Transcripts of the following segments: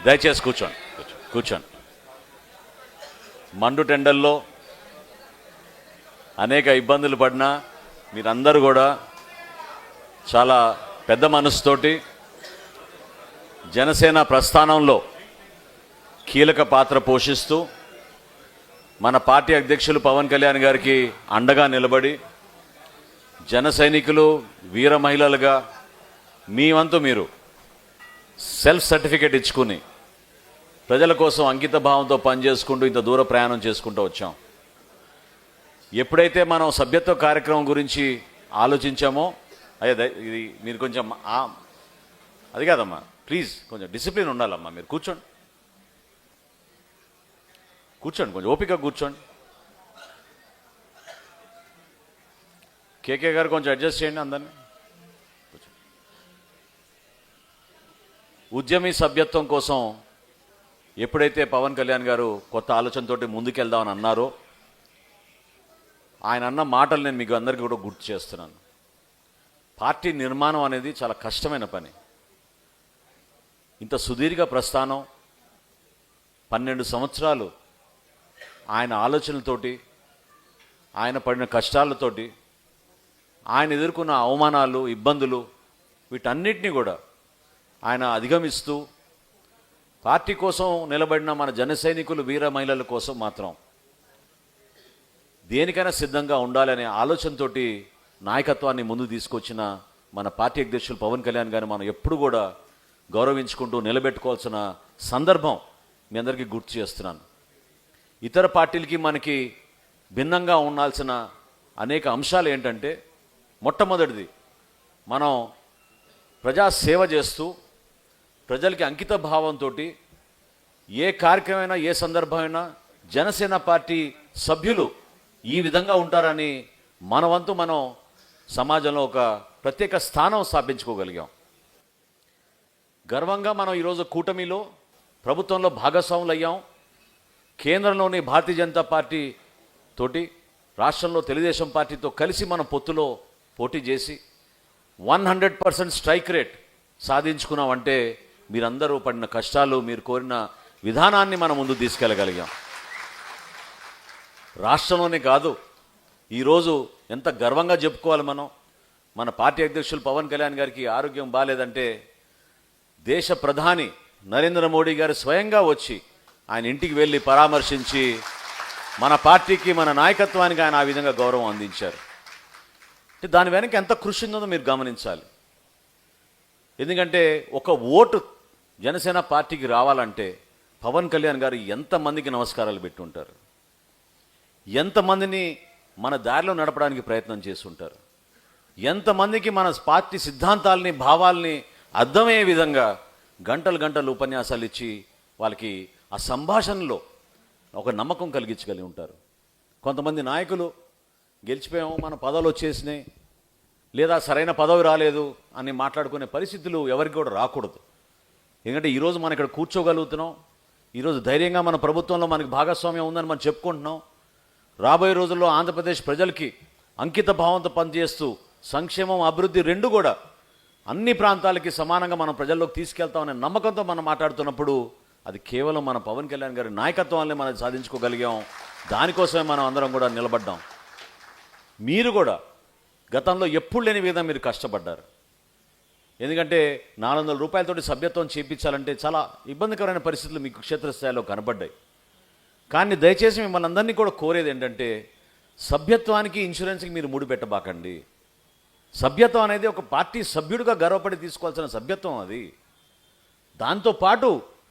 దయచేసి కూర్చోండి కూర్చోండి. మండు టెండల్లో అనేక ఇబ్బందులు పడినా మీరందరూ కూడా చాలా పెద్ద మనసుతోటి జనసేన ప్రస్థానంలో కీలక పాత్ర పోషిస్తూ మన పార్టీ అధ్యక్షులు పవన్ కళ్యాణ్ గారికి అండగా నిలబడి జన సైనికులు వీర మహిళలుగా మీ వంతు మీరు సెల్ఫ్ సర్టిఫికేట్ ఇచ్చుకుని ప్రజల కోసం అంకిత భావంతో పనిచేసుకుంటూ ఇంత దూర ప్రయాణం చేసుకుంటూ వచ్చాం. ఎప్పుడైతే మనం సభ్యత్వ కార్యక్రమం గురించి ఆలోచించామో అదే ఇది మీరు కొంచెం అది కాదమ్మా, ప్లీజ్ కొంచెం డిసిప్లిన్ ఉండాలమ్మా. మీరు కూర్చోండి కొంచెం ఓపిక కూర్చోండి. కేకే గారు కొంచెం అడ్జస్ట్ చేయండి అందరినీ. ఉద్యమీ సభ్యత్వం కోసం ఎప్పుడైతే పవన్ కళ్యాణ్ గారు కొత్త ఆలోచనతోటి ముందుకెళ్దామని అన్నారో ఆయన అన్న మాటలు నేను మీకు అందరికీ కూడా గుర్తు చేస్తున్నాను. పార్టీ నిర్మాణం అనేది చాలా కష్టమైన పని. ఇంత సుదీర్ఘ ప్రస్థానం 12 సంవత్సరాలు ఆయన ఆలోచనలతోటి ఆయన పడిన కష్టాలతోటి ఆయన ఎదుర్కొన్న అవమానాలు ఇబ్బందులు వీటన్నిటినీ కూడా ఆయన అధిగమిస్తూ పార్టీ కోసం నిలబడిన మన జన సైనికులు వీర మహిళల కోసం మాత్రం దేనికైనా సిద్ధంగా ఉండాలనే ఆలోచనతోటి నాయకత్వాన్ని ముందు తీసుకొచ్చిన మన పార్టీ అధ్యక్షులు పవన్ కళ్యాణ్ గారిని మనం ఎప్పుడు కూడా గౌరవించుకుంటూ నిలబెట్టుకోవాల్సిన సందర్భం మీ అందరికీ గుర్తు చేస్తున్నాను. ఇతర పార్టీలకి మనకి భిన్నంగా ఉండాల్సిన అనేక అంశాలు ఏంటంటే, మొట్టమొదటిది మనం ప్రజాసేవ చేస్తూ ప్రజలకి అంకిత భావంతో ఏ కార్యక్రమమైనా ఏ సందర్భమైనా జనసేన పార్టీ సభ్యులు ఈ విధంగా ఉంటారని మన వంతు మనం సమాజంలో ఒక ప్రత్యేక స్థానం స్థాపించుకోగలిగాం. గర్వంగా మనం ఈరోజు కూటమిలో ప్రభుత్వంలో భాగస్వాములు అయ్యాం. కేంద్రంలోని భారతీయ జనతా పార్టీ తోటి రాష్ట్రంలో తెలుగుదేశం పార్టీతో కలిసి మనం పొత్తులో పోటీ చేసి 100% స్ట్రైక్ రేట్ సాధించుకున్నామంటే మీరందరూ పడిన కష్టాలు మీరు కోరిన విధానాన్ని మనం ముందు తీసుకెళ్ళగలిగాం. రాష్ట్రంలోనే కాదు, ఈరోజు ఎంత గర్వంగా చెప్పుకోవాలి మనం. మన పార్టీ అధ్యక్షులు పవన్ కళ్యాణ్ గారికి ఆరోగ్యం బాగాలేదంటే దేశ ప్రధాని నరేంద్ర మోడీ గారు స్వయంగా వచ్చి ఆయన ఇంటికి వెళ్ళి పరామర్శించి మన పార్టీకి మన నాయకత్వానికి ఆయన ఆ విధంగా గౌరవం అందించారు. దాని వెనక ఎంత కృషి ఉందో మీరు గమనించాలి. ఎందుకంటే ఒక ఓటు జనసేన పార్టీకి రావాలంటే పవన్ కళ్యాణ్ గారు ఎంతమందికి నమస్కారాలు పెట్టుంటారు, ఎంతమందిని మన దారిలో నడపడానికి ప్రయత్నం చేస్తుంటారు, ఎంతమందికి మన పార్టీ సిద్ధాంతాలని భావాల్ని అర్థమయ్యే విధంగా గంటలు ఉపన్యాసాలు ఇచ్చి వాళ్ళకి ఆ సంభాషణలో ఒక నమ్మకం కలిగించగలిగి ఉంటారు. కొంతమంది నాయకులు గెలిచిపోయాము, మన పదవులు వచ్చేసినాయి, లేదా సరైన పదవి రాలేదు అని మాట్లాడుకునే పరిస్థితులు ఎవరికి కూడా రాకూడదు. ఎందుకంటే ఈరోజు మనం ఇక్కడ కూర్చోగలుగుతున్నాం, ఈరోజు ధైర్యంగా మన ప్రభుత్వంలో మనకి భాగస్వామ్యం ఉందని మనం చెప్పుకుంటున్నాం. రాబోయే రోజుల్లో ఆంధ్రప్రదేశ్ ప్రజలకి అంకిత భావంతో పనిచేస్తూ సంక్షేమం అభివృద్ధి రెండు కూడా అన్ని ప్రాంతాలకి సమానంగా మనం ప్రజల్లోకి తీసుకెళ్తామనే నమ్మకంతో మనం మాట్లాడుతున్నప్పుడు అది కేవలం మన పవన్ కళ్యాణ్ గారి నాయకత్వాన్ని మనం సాధించుకోగలిగాం. దానికోసమే మనం అందరం కూడా నిలబడ్డాం. మీరు కూడా గతంలో ఎప్పుడు లేని విధంగా మీరు కష్టపడ్డారు. ఎందుకంటే 400 రూపాయలతోటి సభ్యత్వం చేయించాలంటే చాలా ఇబ్బందికరమైన పరిస్థితులు మీకు క్షేత్రస్థాయిలో కనబడ్డాయి. కానీ దయచేసి మిమ్మల్ని అందరినీ కూడా కోరేది ఏంటంటే, సభ్యత్వానికి ఇన్సూరెన్స్కి మీరు ముడిపెట్టబాకండి. సభ్యత్వం అనేది ఒక పార్టీ సభ్యుడిగా గర్వపడి తీసుకోవాల్సిన సభ్యత్వం అది. దాంతోపాటు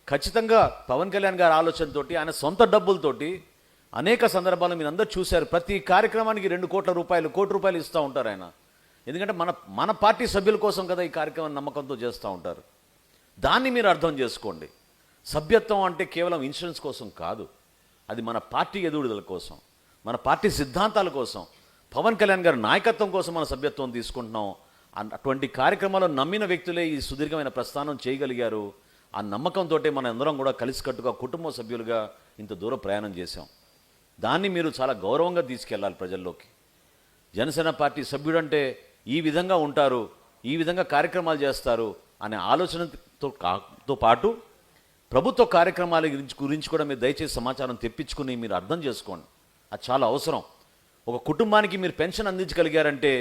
ఖచ్చితంగా పవన్ కళ్యాణ్ గారి ఆలోచనతోటి ఆయన సొంత డబ్బులతోటి అనేక సందర్భాలు మీరు అందరూ చూశారు. ప్రతి కార్యక్రమానికి 2 కోట్ల రూపాయలు, ₹1 కోటి ఇస్తూ ఉంటారు ఆయన. ఎందుకంటే మన పార్టీ సభ్యుల కోసం కదా ఈ కార్యక్రమం నమ్మకంతో చేస్తూ ఉంటారు. దాన్ని మీరు అర్థం చేసుకోండి. సభ్యత్వం అంటే కేవలం ఇన్సూరెన్స్ కోసం కాదు, అది మన పార్టీ ఎదుగుదల కోసం, మన పార్టీ సిద్ధాంతాల కోసం, పవన్ కళ్యాణ్ గారి నాయకత్వం కోసం మన సభ్యత్వం తీసుకుంటున్నాం. అటువంటి కార్యక్రమాలు నమ్మిన వ్యక్తులే ఈ సుదీర్ఘమైన ప్రస్థానం చేయగలిగారు. ఆ నమ్మకంతో మన అందరం కూడా కలిసికట్టుగా కుటుంబ సభ్యులుగా ఇంత దూరం ప్రయాణం చేశాం. దాన్ని మీరు చాలా గౌరవంగా తీసుకెళ్ళాలి ప్రజల్లోకి. జనసేన పార్టీ సభ్యుడంటే ఈ విధంగా ఉంటారు, ఈ విధంగా కార్యక్రమాలు చేస్తారు అనే ఆలోచనతో పాటు ప్రభుత్వ కార్యక్రమాల గురించి కూడా మీరు దయచేసి సమాచారం తెప్పించుకుని మీరు అర్థం చేసుకోండి. అది చాలా అవసరం. ఒక కుటుంబానికి మీరు పెన్షన్ అందించగలిగారంటే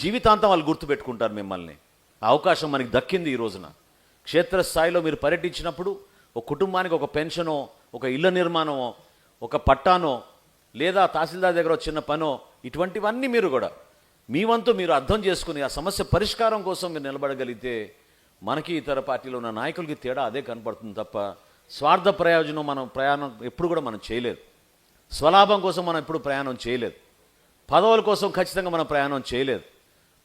జీవితాంతం వాళ్ళు గుర్తుపెట్టుకుంటారు మిమ్మల్ని. ఆ అవకాశం మనకి దక్కింది ఈ రోజున. క్షేత్రస్థాయిలో మీరు పర్యటించినప్పుడు ఒక కుటుంబానికి ఒక పెన్షనో, ఒక ఇళ్ల నిర్మాణమో, ఒక పట్టానో, లేదా తహసీల్దార్ దగ్గర చిన్న పనో, ఇటువంటివన్నీ మీరు కూడా మీ వంతు మీరు అర్థం చేసుకుని ఆ సమస్య పరిష్కారం కోసం మీరు నిలబడగలిగితే మనకి ఇతర పార్టీలో ఉన్న నాయకులకి తేడా అదే కనపడుతుంది తప్ప స్వార్థ ప్రయోజనం మనం ప్రయాణం ఎప్పుడు కూడా మనం చేయలేదు. స్వలాభం కోసం మనం ఎప్పుడు ప్రయాణం చేయలేదు. పదవుల కోసం ఖచ్చితంగా మనం ప్రయాణం చేయలేదు.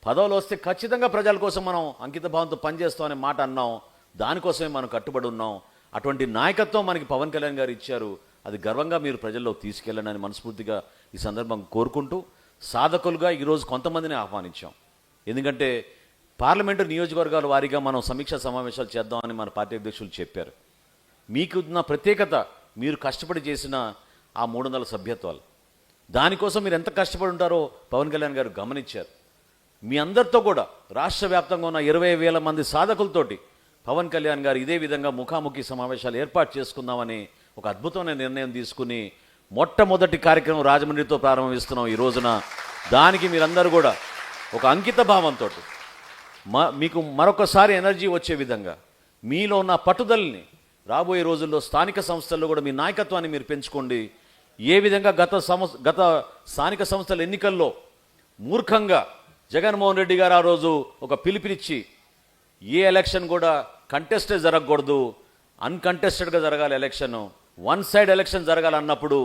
పదవులు వస్తే ఖచ్చితంగా ప్రజల కోసం మనం అంకితభావంతో పనిచేస్తామనే మాట అన్నాం. దానికోసమే మనం కట్టుబడి ఉన్నాం. అటువంటి నాయకత్వం మనకి పవన్ కళ్యాణ్ గారు ఇచ్చారు. అది గర్వంగా మీరు ప్రజల్లో తీసుకెళ్ళండి మనస్ఫూర్తిగా ఈ సందర్భం కోరుకుంటూ, సాధకులుగా ఈరోజు కొంతమందిని ఆహ్వానించాం. ఎందుకంటే పార్లమెంటు నియోజకవర్గాల వారీగా మనం సమీక్షా సమావేశాలు చేద్దామని మన పార్టీ అధ్యక్షులు చెప్పారు. మీకు ఉన్న ప్రత్యేకత మీరు కష్టపడి చేసిన ఆ 300 సభ్యత్వాలు, దానికోసం మీరు ఎంత కష్టపడి ఉంటారో పవన్ కళ్యాణ్ గారు గమనించారు. మీ అందరితో కూడా రాష్ట్ర వ్యాప్తంగా ఉన్న 20,000 మంది సాధకులతోటి పవన్ కళ్యాణ్ గారు ఇదే విధంగా ముఖాముఖి సమావేశాలు ఏర్పాటు చేసుకుందామని ఒక అద్భుతమైన నిర్ణయం తీసుకుని మొట్టమొదటి కార్యక్రమం రాజమండ్రితో ప్రారంభిస్తున్నాం ఈ రోజున. దానికి మీరందరూ కూడా ఒక అంకిత భావంతో మీకు మరొకసారి ఎనర్జీ వచ్చే విధంగా మీలో ఉన్న పట్టుదలని రాబోయే రోజుల్లో స్థానిక సంస్థల్లో కూడా మీ నాయకత్వాన్ని మీరు పెంచుకోండి. ఏ విధంగా గత స్థానిక సంస్థల ఎన్నికల్లో మూర్ఖంగా జగన్మోహన్ రెడ్డి గారు ఆ రోజు ఒక పిలుపునిచ్చి ఏ ఎలక్షన్ కూడా కంటెస్టే జరగకూడదు, అన్కంటెస్టెడ్గా జరగాలి, ఎలక్షన్ వన్ సైడ్ ఎలక్షన్ జరగాలన్నప్పుడు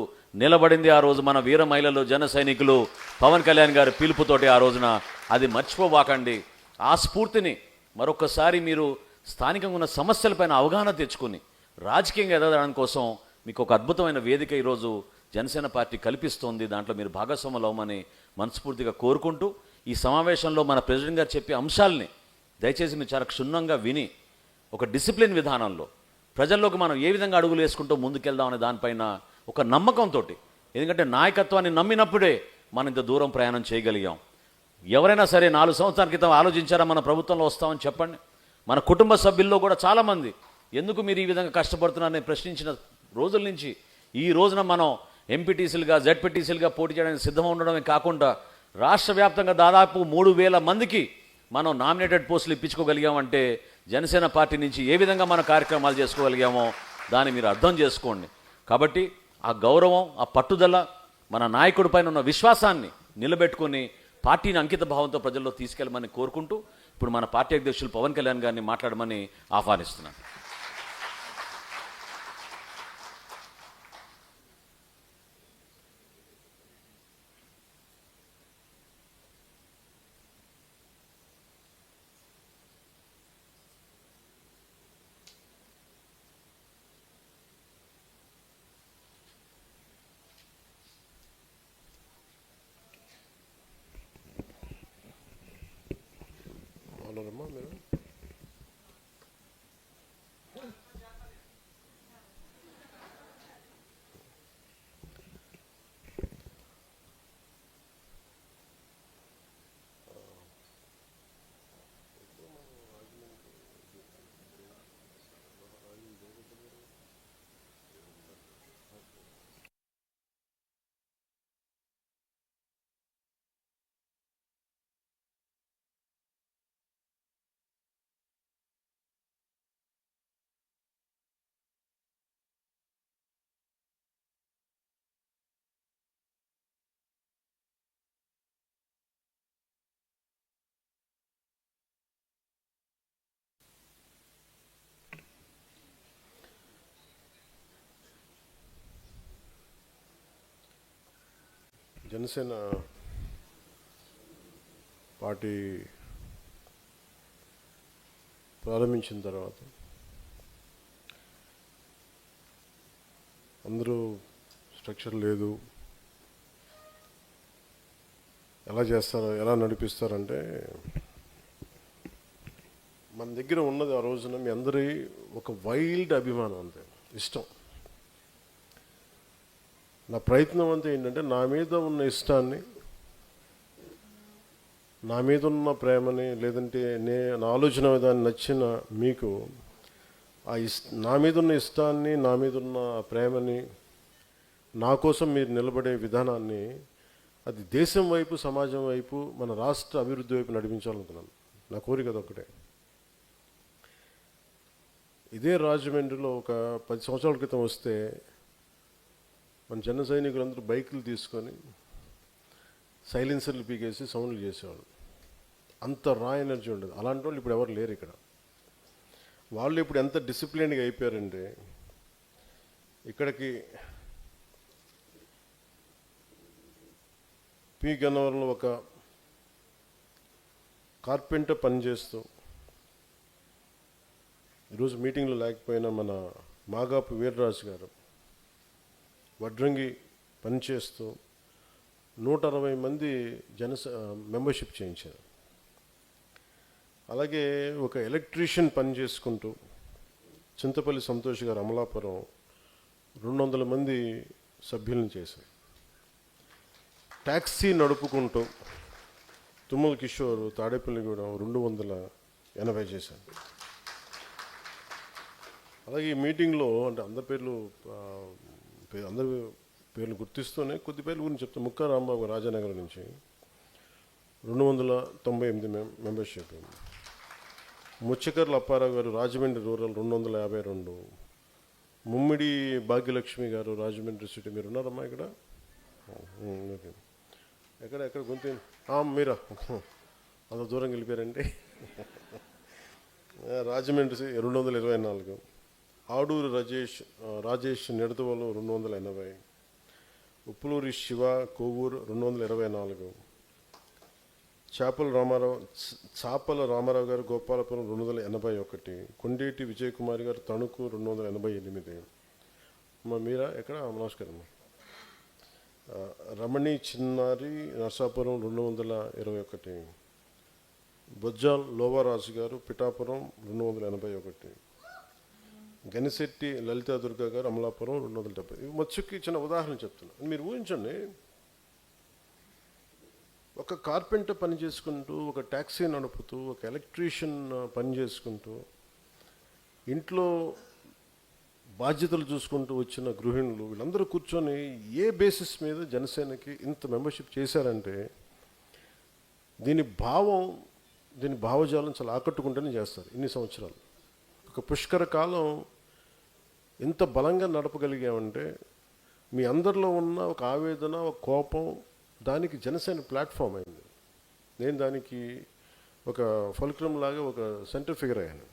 నిలబడింది ఆ రోజు మన వీర మహిళలు, జన సైనికులు, పవన్ కళ్యాణ్ గారి పిలుపుతోటి ఆ రోజున. అది మర్చిపోవాకండి. ఆ స్ఫూర్తిని మరొకసారి మీరు స్థానికంగా ఉన్న సమస్యలపైన అవగాహన తెచ్చుకుని రాజకీయంగా ఎదగడం కోసం మీకు ఒక అద్భుతమైన వేదిక ఈరోజు జనసేన పార్టీ కల్పిస్తోంది. దాంట్లో మీరు భాగస్వాములు అవ్వమని మనస్ఫూర్తిగా కోరుకుంటూ, ఈ సమావేశంలో మన ప్రెసిడెంట్ గారు చెప్పే అంశాలని దయచేసి మీరు చాలా క్షుణ్ణంగా విని ఒక డిసిప్లిన్ విధానంలో ప్రజల్లోకి మనం ఏ విధంగా అడుగులు వేసుకుంటూ ముందుకెళ్దాం అనే దానిపైన ఒక నమ్మకంతో, ఎందుకంటే నాయకత్వాన్ని నమ్మినప్పుడే మనం ఇంత దూరం ప్రయాణం చేయగలిగాం. ఎవరైనా సరే 4 సంవత్సరాల క్రితం ఆలోచించారా మన ప్రభుత్వంలో వస్తామని చెప్పండి. మన కుటుంబ సభ్యుల్లో కూడా చాలామంది ఎందుకు మీరు ఈ విధంగా కష్టపడుతున్నారని ప్రశ్నించిన రోజుల నుంచి ఈ రోజున మనం ఎంపీటీసీలుగా, జెడ్పీటీసీలుగా పోటీ చేయడానికి సిద్ధం ఉండడమే కాకుండా రాష్ట్ర వ్యాప్తంగా దాదాపు 3,000 మందికి మనం నామినేటెడ్ పోస్టులు ఇప్పించుకోగలిగామంటే జనసేన పార్టీ నుంచి ఏ విధంగా మన కార్యక్రమాలు చేసుకోగలిగామో దాన్ని మీరు అర్థం చేసుకోండి. కాబట్టి ఆ గౌరవం, ఆ పట్టుదల, మన నాయకుడి పైన ఉన్న విశ్వాసాన్ని నిలబెట్టుకుని పార్టీని అంకిత భావంతో ప్రజల్లో తీసుకెళ్ళమని కోరుకుంటూ ఇప్పుడు మన పార్టీ అధ్యక్షులు పవన్ కళ్యాణ్ గారిని మాట్లాడమని ఆహ్వానిస్తున్నాను. మీరు జనసేన పార్టీ ప్రారంభించిన తర్వాత అందరూ స్ట్రక్చర్ లేదు, ఎలా చేస్తారు, ఎలా నడిపిస్తారంటే మన దగ్గర ఉన్నది ఆ రోజున మీ అందరి ఒక వైల్డ్ అభిమానం, అంతే ఇష్టం. నా ప్రయత్నం అంతా ఏంటంటే నా మీద ఉన్న ఇష్టాన్ని, నా మీద ఉన్న ప్రేమని, లేదంటే నా ఆలోచన విధాన్ని నచ్చిన మీకు నా మీద ఉన్న ఇష్టాన్ని, నా మీద ఉన్న ప్రేమని, నా కోసం మీరు నిలబడే విధానాన్ని అది దేశం వైపు, సమాజం వైపు, మన రాష్ట్ర అభివృద్ధి వైపు నడిపించాలనుకున్నాను. నా కోరిక అదొక్కటే. ఇదే రాజమండ్రిలో ఒక 10 సంవత్సరాల క్రితం వస్తే మన జన సైనికులందరూ బైకులు తీసుకొని సైలెన్సర్లు పీకేసి సౌండ్లు చేసేవాళ్ళు. అంత రా ఎనర్జీ ఉండదు. అలాంటి వాళ్ళు ఇప్పుడు ఎవరు లేరు ఇక్కడ. వాళ్ళు ఇప్పుడు ఎంత డిసిప్లిన్గా అయిపోయారంటే, ఇక్కడికి పి గన్నవరంలో ఒక కార్పెంటర్ పనిచేస్తూ, ఈరోజు మీటింగ్లో లేకపోయినా మన మాగాపు వీర్రాజు గారు వడ్రంగి పనిచేస్తూ 160 మంది మెంబర్షిప్ చేయించారు. అలాగే ఒక ఎలక్ట్రీషియన్ పని చేసుకుంటూ చింతపల్లి సంతోష్ గారు అమలాపురం 200 మంది సభ్యులను చేశారు. ట్యాక్సీ నడుపుకుంటూ తుమ్మల కిషోర్ తాడేపల్లిగూడెం 280 చేశారు. అలాగే ఈ మీటింగ్లో అంటే అందరి పేర్లు గుర్తిస్తూనే కొద్ది పేర్ల గురించి చెప్తాను. ముక్కా రాంబాబు రాజానగర్ నుంచి 298 మెంబర్షిప్. ముచ్చకర్ల అప్పారావు గారు రాజమండ్రి రూరల్ 252. ముమ్మిడి భాగ్యలక్ష్మి గారు రాజమండ్రి సిటీ. మీరు ఉన్నారమ్మా ఇక్కడ? ఎక్కడ గొంతు మీరా అంత దూరం వెళ్ళిపోయారండి. రాజమండ్రి 224. ఆడూరు రాజేష్ నిడతవలు 280. ఉప్పులూరి శివ కొవ్వూరు 224. చాపల రామారావు గారు గోపాలపురం 281. కొండేటి విజయ్ కుమార్ గారు తణుకు 288. మీరా ఎక్కడ? నమస్కారం. రమణి చిన్నారి నర్సాపురం 221. బొజ్జాల్ లోవారాజు గారు పిఠాపురం 281. గనిశెట్టి లలితా దుర్గా గారు అమలాపురం 270. ఇవి మచ్చుకి చిన్న ఉదాహరణ చెప్తున్నాను. మీరు ఊహించండి, ఒక కార్పెంటర్ పని చేసుకుంటూ, ఒక ట్యాక్సీ నడుపుతూ, ఒక ఎలక్ట్రీషియన్ పని చేసుకుంటూ, ఇంట్లో బాధ్యతలు చూసుకుంటూ వచ్చిన గృహిణులు వీళ్ళందరూ కూర్చొని ఏ బేసిస్ మీద జనసేనకి ఇంత మెంబర్షిప్ చేశారంటే, దీని భావజాలం చాలా ఆకట్టుకుంటూనే చేస్తారు. ఇన్ని సంవత్సరాలు ఒక పుష్కర కాలం ఇంత బలంగా నడపగలిగామంటే మీ అందరిలో ఉన్న ఒక ఆవేదన, ఒక కోపం, దానికి జనసేన ప్లాట్ఫామ్ అయింది. నేను దానికి ఒక ఫల్క్రమ్ లాగా ఒక సెంటర్ ఫిగర్ అయ్యాను.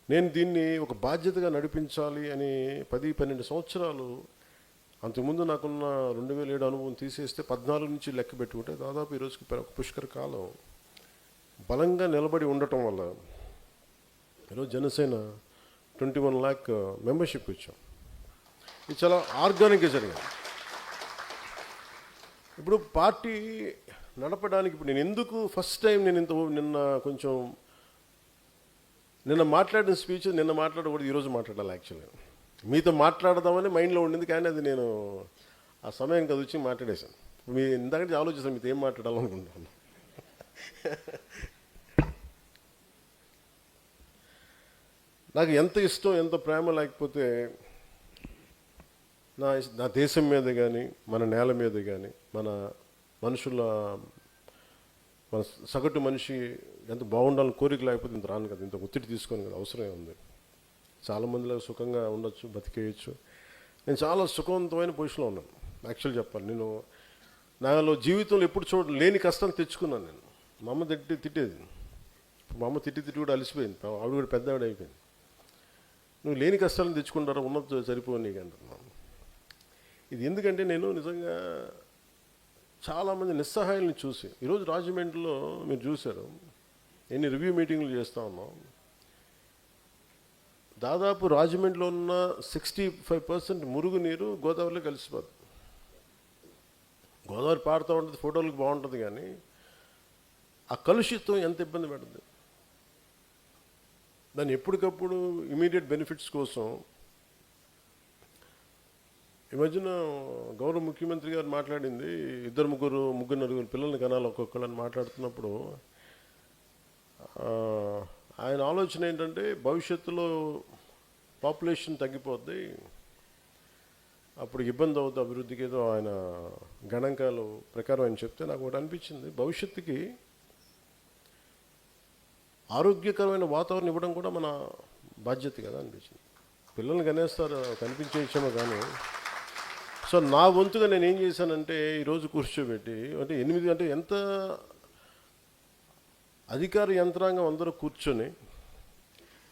నేను దీన్ని ఒక బాధ్యతగా నడిపించాలి అని 10-12 సంవత్సరాలు, అంతకుముందు నాకున్న 2007 అనుభవం తీసేస్తే 14 నుంచి లెక్క పెట్టుకుంటే దాదాపు ఈరోజుకి ఒక పుష్కర కాలం బలంగా నిలబడి ఉండటం వల్ల ఈరోజు జనసేన 21 lakh మెంబర్షిప్ ఇచ్చాం. ఇది చాలా ఆర్గానిక్గా జరిగింది. ఇప్పుడు పార్టీ నడపడానికి ఇప్పుడు నేను ఎందుకు ఫస్ట్ టైం నేను నిన్న మాట్లాడిన స్పీచ్ నిన్న మాట్లాడకూడదు, ఈరోజు మాట్లాడాలి. యాక్చువల్గా మీతో మాట్లాడదామని మైండ్లో ఉండింది, కానీ అది నేను ఆ సమయానికి అది వచ్చి మాట్లాడేశాను. మీ ఇందాక ఆలోచిస్తాను మీతో ఏం మాట్లాడాలనుకుంటున్నాను. నాకు ఎంత ఇష్టం, ఎంత ప్రేమ లేకపోతే నా దేశం మీద కానీ, మన నేల మీద కానీ, మన సగటు మనిషి ఎంత బాగుండాలని కోరిక లేకపోతే ఇంత రాను కదా, ఇంత ఒత్తిడి తీసుకొని కదా, అవసరమే ఉంది. చాలామందిలో సుఖంగా ఉండొచ్చు, బతికేయచ్చు. నేను చాలా సుఖవంతమైన పొజిషన్లో ఉన్నాను. యాక్చువల్ చెప్పాలి, నేను నాలో జీవితంలో ఎప్పుడు లేని కష్టం తెచ్చుకున్నాను. నేను మా అమ్మ తిట్టేది. మా అమ్మ తిట్టి కూడా అలసిపోయింది. ఆవిడ కూడా పెద్దవాడు అయిపోయింది. నువ్వు లేని కష్టాలను తెచ్చుకుంటారా, ఉన్నది సరిపోయి నీకు అంటున్నాను. ఇది ఎందుకంటే నేను నిజంగా చాలామంది నిస్సహాయాలను చూసి, ఈరోజు రాజమండ్రిలో మీరు చూశారు, ఎన్ని రివ్యూ మీటింగ్లు చేస్తూ ఉన్నాం. దాదాపు రాజమండ్రిలో ఉన్న 65% మురుగునీరు గోదావరిలో కలిసిపోతుంది. గోదావరి పాడుతూ ఉంటుంది, ఫోటోలకు బాగుంటుంది, కానీ ఆ కలుషితం ఎంత ఇబ్బంది పెడుతుంది. దాన్ని ఎప్పటికప్పుడు ఇమీడియట్ బెనిఫిట్స్ కోసం ఈ మధ్యన గౌరవ ముఖ్యమంత్రి గారు మాట్లాడింది, 2-3 ముగ్గురు 4 పిల్లల్ని కనాలి ఒక్కొక్కళ్ళని మాట్లాడుతున్నప్పుడు ఆయన ఆలోచన ఏంటంటే భవిష్యత్తులో పాపులేషన్ తగ్గిపోద్ది, అప్పుడు ఇబ్బంది అవుతుంది అభివృద్ధికి, ఏదో ఆయన గణాంకాలు ప్రకారం ఆయన చెప్తే నాకు ఒకటి అనిపించింది, భవిష్యత్తుకి ఆరోగ్యకరమైన వాతావరణం ఇవ్వడం కూడా మన బాధ్యత కదా అనిపించింది. పిల్లల్ని కనేస్తారు కనిపించేమో కానీ, సో నా వంతుగా నేను ఏం చేశానంటే ఈరోజు కూర్చోబెట్టి, అంటే 8 అంటే ఎంత అధికార యంత్రాంగం అందరూ కూర్చొని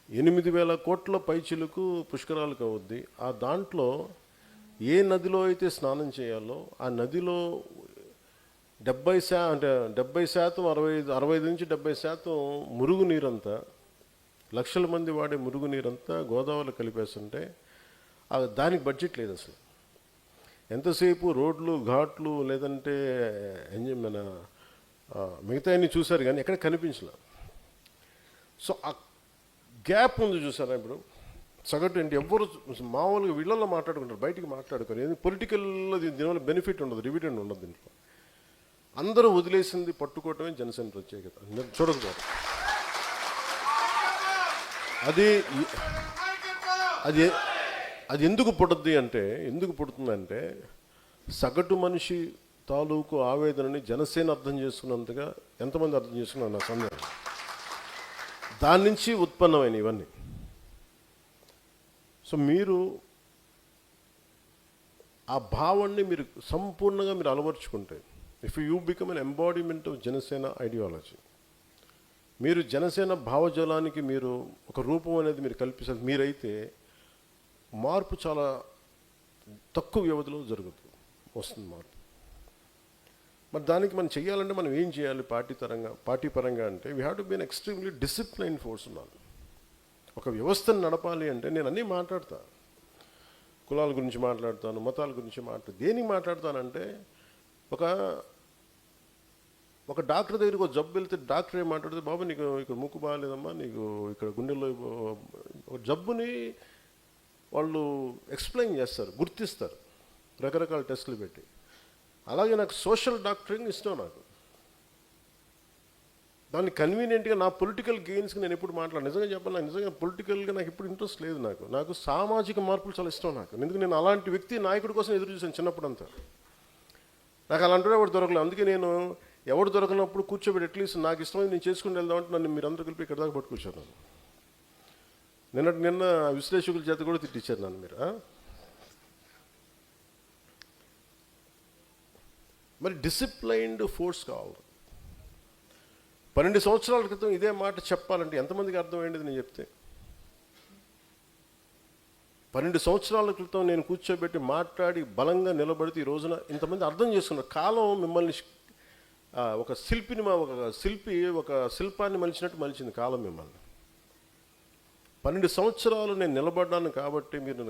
8,000 కోట్ల పైచిలకు పుష్కరాలకు అవుద్ది. ఆ దాంట్లో ఏ నదిలో అయితే స్నానం చేయాలో ఆ నదిలో 70% 65 నుంచి 70% మురుగునీరంతా, లక్షల మంది వాడే మురుగునీరంతా గోదావరిలో కలిపేస్తుంటే దానికి బడ్జెట్ లేదు అసలు. ఎంతసేపు రోడ్లు ఘాట్లు లేదంటే మన మిగతా అన్ని చూశారు కానీ ఎక్కడ కనిపించలే. సో ఆ గ్యాప్ ఉంది చూసారా ఇప్పుడు సగటు ఏంటి, ఎవ్వరు మామూలుగా వీళ్ళల్లో మాట్లాడుకుంటారు, బయటికి మాట్లాడుకోరు. ఎందుకంటే పొలిటికల్లో దీనివల్ల బెనిఫిట్ ఉండదు, డివిడెండ్ ఉండదు దీంట్లో. అందరూ వదిలేసింది పట్టుకోవటమే జనసేన ప్రత్యేకత. చూడకపోవడం అది అది అది ఎందుకు పుడుతుందంటే సగటు మనిషి తాలూకు ఆవేదనని జనసేన అర్థం చేసుకున్నంతగా ఎంతమంది అర్థం చేసుకున్నారు నా సందేహం. దాని నుంచి ఉత్పన్నమైన ఇవన్నీ. సో మీరు ఆ భావాన్ని మీరు సంపూర్ణంగా మీరు అలవర్చుకుంటే, if you become an embodiment of Janasena ideology, మీరు జనసేన భావజాలానికి మీరు ఒక రూపం అనేది మీరు కల్పిస్తారు, మీరైతే మార్పు చాలా తక్కువ వ్యవధిలో వస్తుంది మార్పు. మరి దానికి మనం చేయాలంటే మనం ఏం చేయాలి పార్టీ పరంగా అంటే we have to be an extremely discipline force ఉన్నాను. ఒక వ్యవస్థను నడపాలి అంటే నేను అన్నీ మాట్లాడతా, కులాల గురించి మాట్లాడతాను, మతాల గురించి దేనికి మాట్లాడతానంటే ఒక డాక్టర్ దగ్గరికి ఒక జబ్బు వెళ్తే డాక్టర్ ఏం మాట్లాడితే, బాబు నీకు ఇక్కడ ముక్కు బాగాలేదమ్మా, నీకు ఇక్కడ గుండెల్లో ఒక జబ్బుని వాళ్ళు ఎక్స్ప్లెయిన్ చేస్తారు, గుర్తిస్తారు రకరకాల టెస్టులు పెట్టి. అలాగే నాకు సోషల్ డాక్టరింగ్ ఇష్టం. నాకు దాన్ని కన్వీనియంట్గా నా పొలిటికల్ గెయిన్స్కి నేను ఎప్పుడు నిజంగా చెప్పాలి, నాకు నిజంగా పొలిటికల్గా నాకు ఇప్పుడు ఇంట్రెస్ట్ లేదు. నాకు సామాజిక మార్పులు చాలా ఇష్టం. ఎందుకంటే నేను అలాంటి వ్యక్తి నాయకుడి కోసం ఎదురు చూసాను చిన్నప్పుడంతా. నాకు అలాంటి ఎవరు దొరకలేదు. అందుకే నేను ఎవరు దొరకనప్పుడు కూర్చోబెట్టి అట్లీస్ట్ నాకు ఇష్టమైంది నేను చేసుకుని వెళ్దామంటే నన్ను మీరందరూ కలిపి ఇక్కడ దాకా పట్టుకొచ్చారు. నిన్న విశ్లేషకుల చేత కూడా తిట్టించారు నన్ను మీరు. మరి డిసిప్లైన్డ్ ఫోర్స్ కావాలి. 12 సంవత్సరాల క్రితం ఇదే మాట చెప్పాలంటే ఎంతమందికి అర్థమైంది నేను చెప్తే? 12 సంవత్సరాల క్రితం నేను కూర్చోబెట్టి మాట్లాడి బలంగా నిలబడితే ఈ రోజున ఇంతమంది అర్థం చేసుకున్నారు. కాలం మిమ్మల్ని ఒక శిల్పాన్ని మలిచినట్టు మలిచింది కాలం మిమ్మల్ని. 12 సంవత్సరాలు నేను నిలబడ్డాను కాబట్టి, మీరు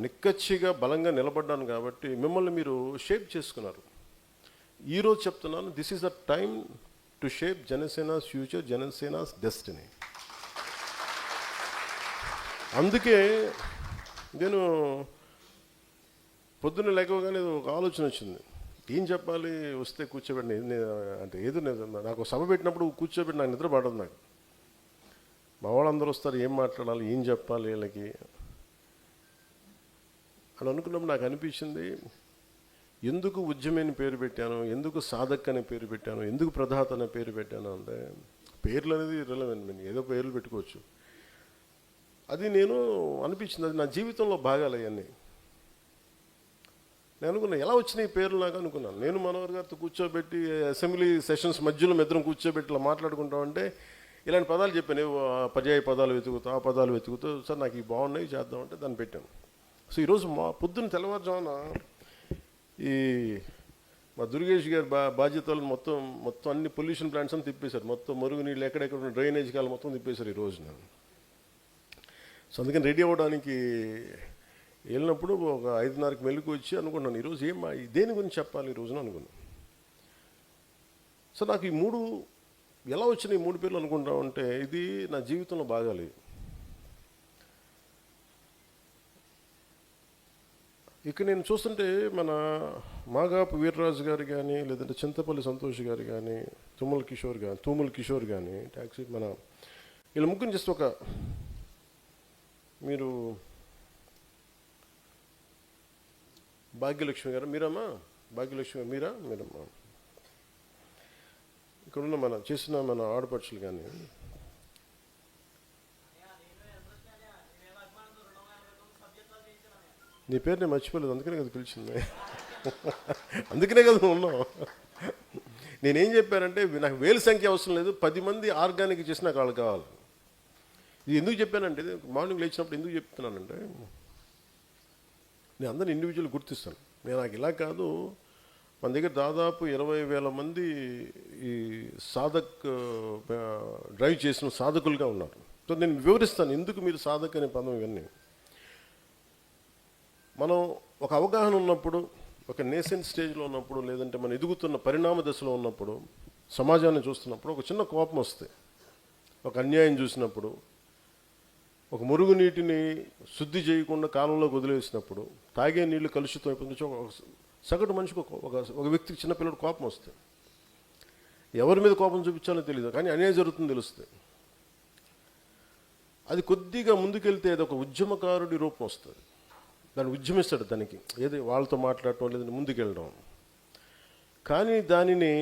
నిక్కచ్చిగా బలంగా నిలబడ్డాను కాబట్టి మిమ్మల్ని మీరు షేప్ చేసుకున్నారు. ఈరోజు చెప్తున్నాను, this is the time to shape Janasena's future, Janasena's destiny. అందుకే నేను పొద్దున్న లేకగానే ఒక ఆలోచన వచ్చింది, ఏం చెప్పాలి వస్తే కూర్చోబెట్టి అంటే ఏదో నాకు సభ పెట్టినప్పుడు కూర్చోబెట్టి నాకు నిద్ర పడదు. నాకు మా వాళ్ళందరూ వస్తారు, ఏం మాట్లాడాలి, ఏం చెప్పాలి వీళ్ళకి అని అనుకున్నప్పుడు నాకు అనిపించింది, ఎందుకు ఉద్యమని పేరు పెట్టాను, ఎందుకు సాధక్ అనే పేరు పెట్టాను, ఎందుకు ప్రధాత అనే పేరు పెట్టాను అంటే పేర్లు అనేది రిలవెంట్, ఏదో పేర్లు పెట్టుకోవచ్చు. అది నేను అనిపించింది, అది నా జీవితంలో భాగాలు అవన్నీ. నేను అనుకున్నా ఎలా వచ్చినాయి పేర్లు నాకు అనుకున్నాను. నేను మనోహర్ గారితో కూర్చోబెట్టి అసెంబ్లీ సెషన్స్ మధ్యలో ఇద్దరం కూర్చోబెట్టి ఇలా మాట్లాడుకుంటామంటే ఇలాంటి పదాలు చెప్పాను, పర్యాయ పదాలు వెతుకుతూ ఆ పదాలు వెతుకుతూ సార్ నాకు ఇవి బాగున్నాయి చేద్దామంటే దాన్ని పెట్టాను. సో ఈరోజు పొద్దున్న తెల్లవారుజామున మా దుర్గేష్ గారి బాధ్యతలు మొత్తం అన్ని పొల్యూషన్ ప్లాంట్స్ అని తిప్పేశారు. మొత్తం మురుగు నీళ్ళు ఎక్కడెక్కడ డ్రైనేజ్ కాలు మొత్తం తిప్పేశారు ఈరోజు. నేను సో అందుకని రెడీ అవ్వడానికి వెళ్ళినప్పుడు ఒక 5:30కి మెలుకు వచ్చి అనుకున్నాను, ఈరోజు దేని గురించి చెప్పాలి ఈ రోజున అనుకున్నాను. సో నాకు ఈ 3 ఎలా వచ్చినాయి 3 పేర్లు అనుకుంటా ఉంటే ఇది నా జీవితంలో బాగాలి. ఇక నేను చూస్తుంటే మన మాగాపు వీర్రాజు గారు కానీ, లేదంటే చింతపల్లి సంతోష్ గారు కానీ, తూముల్ కిషోర్ కానీ ట్యాక్సీ మన వీళ్ళ ముగ్గురు జస్ట్ ఒక మీరు భాగ్యలక్ష్మి గారు మీరమ్మా, భాగ్యలక్ష్మి మీరమ్మా ఇక్కడున్న మన చేసిన మన ఆడపడుచులు కానీ నీ పేరు నేను మర్చిపోలేదు, అందుకనే కదా పిలిచింది. అందుకనే కదా నువ్వు ఉన్నావు. నేనేం చెప్పానంటే నాకు వేలు సంఖ్య అవసరం లేదు, 10 మంది ఆర్గానిక్ చేసి నాకు వాళ్ళు కావాలి. ఇది ఎందుకు చెప్పానంటే మార్నింగ్ లేచినప్పుడు ఎందుకు చెప్తున్నానంటే నేను అందరిని ఇండివిజువల్ గుర్తిస్తాను. నేను నాకు ఇలా కాదు, మన దగ్గర దాదాపు 20,000 మంది ఈ సాధక్ డ్రైవ్ చేసిన సాధకులుగా ఉన్నారు. సో నేను వివరిస్తాను ఎందుకు మీరు సాధక్ అనే పదం ఇవన్నీ. మనం ఒక అవగాహన ఉన్నప్పుడు, ఒక నేసెంట్ స్టేజ్లో ఉన్నప్పుడు, లేదంటే మనం ఎదుగుతున్న పరిణామ దశలో ఉన్నప్పుడు, సమాజాన్ని చూస్తున్నప్పుడు ఒక చిన్న కోపం వస్తే, ఒక అన్యాయం చూసినప్పుడు, ఒక మురుగునీటిని శుద్ధి చేయకుండా కాలంలోకి వదిలేసినప్పుడు, తాగే నీళ్లు కలుషితం అయిపోతుంది. సగటు మనిషికి ఒక వ్యక్తికి చిన్నపిల్లడు కోపం వస్తే ఎవరి మీద కోపం చూపించాలో తెలియదు, కానీ అన్యాయం జరుగుతుందని తెలుస్తుంది. అది కొద్దిగా ముందుకెళ్తే అది ఒక ఉద్యమకారుడి రూపం వస్తుంది. దాన్ని ఉద్యమిస్తాడు, దానికి ఏది వాళ్ళతో మాట్లాడటం లేదంటే ముందుకెళ్ళడం. కానీ దానిని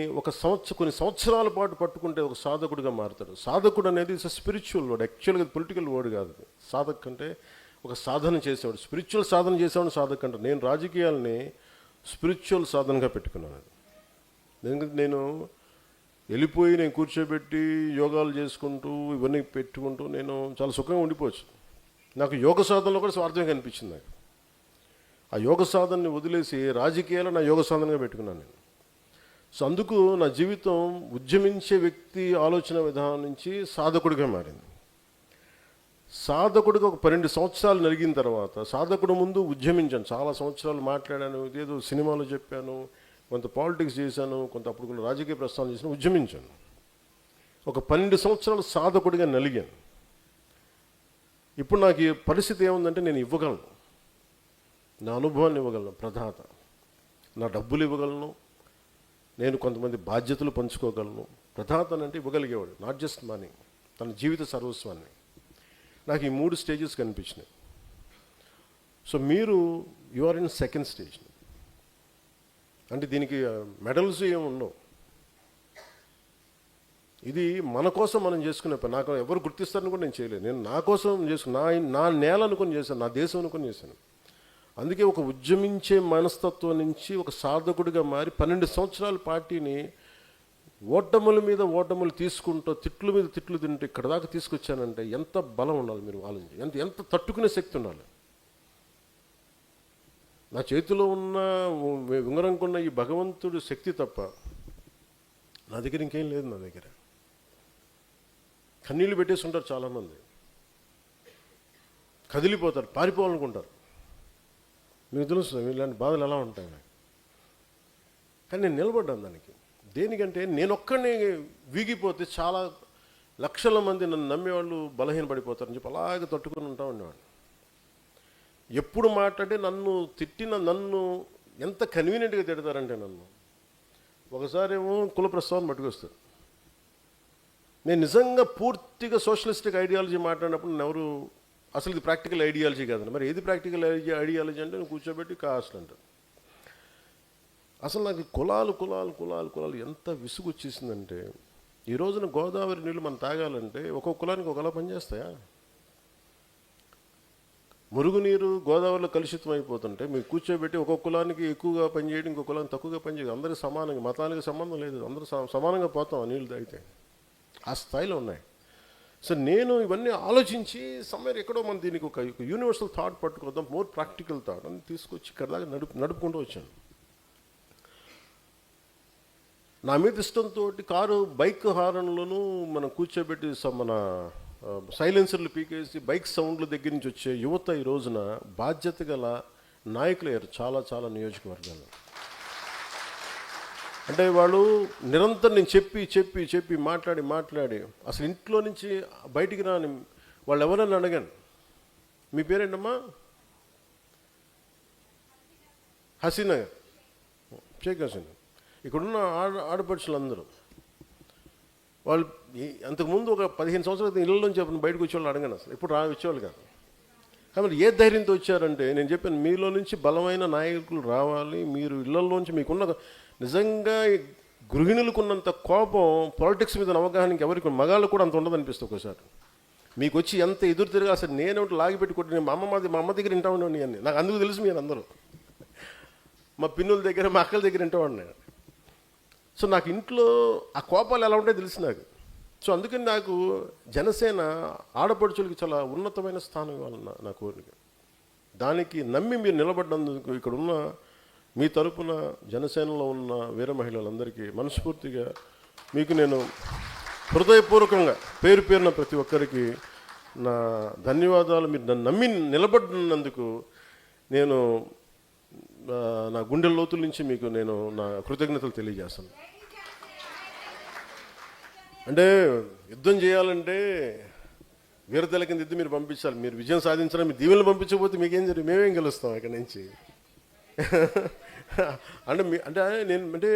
కొన్ని సంవత్సరాల పాటు పట్టుకుంటే ఒక సాధకుడిగా మారుతాడు. సాధకుడు అనేది ఇట్స్ స్పిరిచువల్ వర్డ్, యాక్చువల్గా పొలిటికల్ వర్డ్ కాదు. సాధక్ అంటే ఒక సాధన చేసేవాడు, స్పిరిచువల్ సాధన చేసేవాడు సాధక్ అంటారు. నేను రాజకీయాలని స్పిరిచువల్ సాధనగా పెట్టుకున్నాను. ఎందుకంటే నేను వెళ్ళిపోయి నేను కూర్చోబెట్టి యోగాలు చేసుకుంటూ ఇవన్నీ పెట్టుకుంటూ నేను చాలా సుఖంగా ఉండిపోవచ్చు. నాకు యోగ సాధనలో కూడా స్వార్థమే కనిపించింది. నాకు ఆ యోగ సాధనని వదిలేసి రాజకీయాలు నా యోగ సాధనగా పెట్టుకున్నాను నేను. సో అందుకు నా జీవితం ఉద్యమించే వ్యక్తి ఆలోచన విధానం నుంచి సాధకుడిగా మారింది. సాధకుడిగా ఒక 12 సంవత్సరాలు నలిగిన తర్వాత, సాధకుడు ముందు ఉద్యమించాను, చాలా సంవత్సరాలు మాట్లాడాను, ఏదో సినిమాలో చెప్పాను, కొంత పాలిటిక్స్ చేశాను, కొంత అప్పుడు కొన్ని రాజకీయ ప్రస్థానం చేశాను, ఉద్యమించాను. ఒక 12 సంవత్సరాలు సాధకుడిగా నలిగాను. ఇప్పుడు నాకు ఈ పరిస్థితి ఏముందంటే నేను ఇవ్వగలను, నా అనుభవాన్ని ఇవ్వగలను, ప్రదాత, నా డబ్బులు ఇవ్వగలను, నేను కొంతమంది బాధ్యతలు పంచుకోగలను. ప్రదాత అంటే ఇవ్వగలిగేవాడు, నాట్ జస్ట్ మనీ, తన జీవిత సర్వస్వాన్ని. నాకు ఈ 3 స్టేజెస్ కనిపించినాయి. సో మీరు you are in second stage. అంటే దీనికి మెడల్స్ ఏమి ఉండవు. ఇది మన కోసం మనం చేసుకునే పని. నాకు ఎవరు గుర్తిస్తారని కూడా నేను చేయలేదు. నేను నా కోసం నా నేల అనుకొని చేశాను, నా దేశం అనుకొని చేశాను. అందుకే ఒక ఉద్యమించే మనస్తత్వం నుంచి ఒక సాధకుడిగా మారి 12 సంవత్సరాల పార్టీని ఓటముల మీద ఓటములు తీసుకుంటూ, తిట్లు మీద తిట్లు తింటూ ఇక్కడ దాకా తీసుకొచ్చానంటే ఎంత బలం ఉండాలి మీరు ఆలోచించి, ఎంత తట్టుకునే శక్తి ఉండాలి. నా చేతిలో ఉన్న ఉంగరంకున్న ఈ భగవంతుడి శక్తి తప్ప నా దగ్గర ఇంకేం లేదు. నా దగ్గర కన్నీళ్ళు పెట్టేసి ఉంటారు చాలామంది, కదిలిపోతారు, పారిపోవాలనుకుంటారు. మీకు తెలుసు ఇలాంటి బాధలు ఎలా ఉంటాయి. కానీ నేను నిలబడ్డాను దానికి. దేనికంటే నేను ఒక్కడిని వీగిపోతే చాలా లక్షల మంది నన్ను నమ్మేవాళ్ళు బలహీనపడిపోతారని చెప్పి అలాగే తట్టుకుని ఉంటా ఉండేవాడిని. ఎప్పుడు మాట్లాడి నన్ను ఎంత కన్వీనియంట్గా తిడతారంటే, ఒకసారి ఏమో కుల ప్రస్తావన పట్టుకొస్తారు. నేను నిజంగా పూర్తిగా సోషలిస్టిక్ ఐడియాలజీ మాట్లాడినప్పుడు నన్ను ఎవరు అసలు ఇది ప్రాక్టికల్ ఐడియాలజీ కాదండి. మరి ఏది ప్రాక్టికల్ ఐడియాలజీ అంటే నేను కూర్చోబెట్టి కాస్ట్ అంటారు. అసలు నాకు కులాలు ఎంత విసుగు వచ్చేసిందంటే, ఈ రోజున గోదావరి నీళ్ళు మనం తాగాలంటే ఒక్కొక్క కులానికి ఒకలా పనిచేస్తాయా? మురుగునీరు గోదావరిలో కలుషితం అయిపోతుంటే మీరు కూర్చోబెట్టి ఒక్కొక్క కులానికి ఎక్కువగా పనిచేయడం, ఇంకొక కులానికి తక్కువగా పనిచేయడం, అందరికీ సమానంగా, మతానికి సంబంధం లేదు, అందరూ సమానంగా పోతాం ఆ నీళ్ళు తాగితే. ఆ స్థాయిలో ఉన్నాయి. సో నేను ఇవన్నీ ఆలోచించి సమ్వేర్ ఎక్కడో మనం దీనికి ఒక యూనివర్సల్ థాట్ పట్టుకోద్దాం, మోర్ ప్రాక్టికల్ థాట్ అని తీసుకొచ్చి ఇక్కడ దాకా నడుపుకుంటూ వచ్చాను. నా మీద ఇష్టంతో బైక్ హారన్లోనూ మనం కూర్చోబెట్టి మన సైలెన్సర్లు పీకేసి బైక్ సౌండ్ల దగ్గర నుంచి వచ్చే యువత ఈ రోజున బాధ్యత గల నాయకులు అయ్యారు చాలా నియోజకవర్గాలు. అంటే వాళ్ళు నిరంతరం నేను చెప్పి మాట్లాడి అసలు ఇంట్లో నుంచి బయటికి రాని వాళ్ళు ఎవరన్నా అడగాను, మీ పేరేంటమ్మా? హసీనా, షేక్ హసీనా. ఇక్కడున్న ఆడపడుచులు అందరూ వాళ్ళు అంతకుముందు ఒక 15 సంవత్సరాల క్రితం ఇళ్ళలోంచి చెప్పిన బయటకు వచ్చేవాళ్ళు అడగను అసలు, ఇప్పుడు వచ్చేవాళ్ళు కాదు. కాబట్టి ఏ ధైర్యంతో వచ్చారంటే, నేను చెప్పాను మీలో నుంచి బలమైన నాయకులు రావాలి. మీరు ఇళ్లలోంచి మీకున్న నిజంగా గృహిణులకు ఉన్నంత కోపం పాలిటిక్స్ మీద అవగాహనకి ఎవరికి, మగాళ్ళు కూడా అంత ఉండదు అనిపిస్తుంది ఒకసారి. మీకు వచ్చి ఎంత ఎదురు తిరిగి అసలు నేనేమిటి లాగిపెట్టి కొట్టి మా అమ్మ దగ్గర వింటా ఉండేవాడిని అన్నీ, నాకు అందుకు తెలుసు మీరు అందరూ. మా పిన్నుల దగ్గర మా అక్కల దగ్గర వింటేవాడిని నేను. సో నాకు ఇంట్లో ఆ కోపాలు ఎలా ఉంటాయో తెలుసు నాకు. సో అందుకని నాకు జనసేన ఆడపడుచులకి చాలా ఉన్నతమైన స్థానం ఇవ్వాలన్న నా కోరిక. దానికి నమ్మి మీరు నిలబడ్డందుకు ఇక్కడ ఉన్న మీ తరపున జనసేనలో ఉన్న వీర మహిళలందరికీ మనస్ఫూర్తిగా మీకు నేను హృదయపూర్వకంగా పేరు పేరున ప్రతి ఒక్కరికి నా ధన్యవాదాలు. మీరు నన్ను నమ్మి నిలబడినందుకు నేను నా గుండెల లోతుల నుంచి మీకు నేను నా కృతజ్ఞతలు తెలియజేస్తాను. అంటే యుద్ధం చేయాలంటే వీరతల కింద యుద్ధం మీరు పంపించాలి. మీరు విజయం సాధించాలని మీ దీవెనలు పంపించకపోతే మీకేం జరిగింది, మేమేం గెలుస్తాం ఇక్కడ నుంచి. అంటే అంటే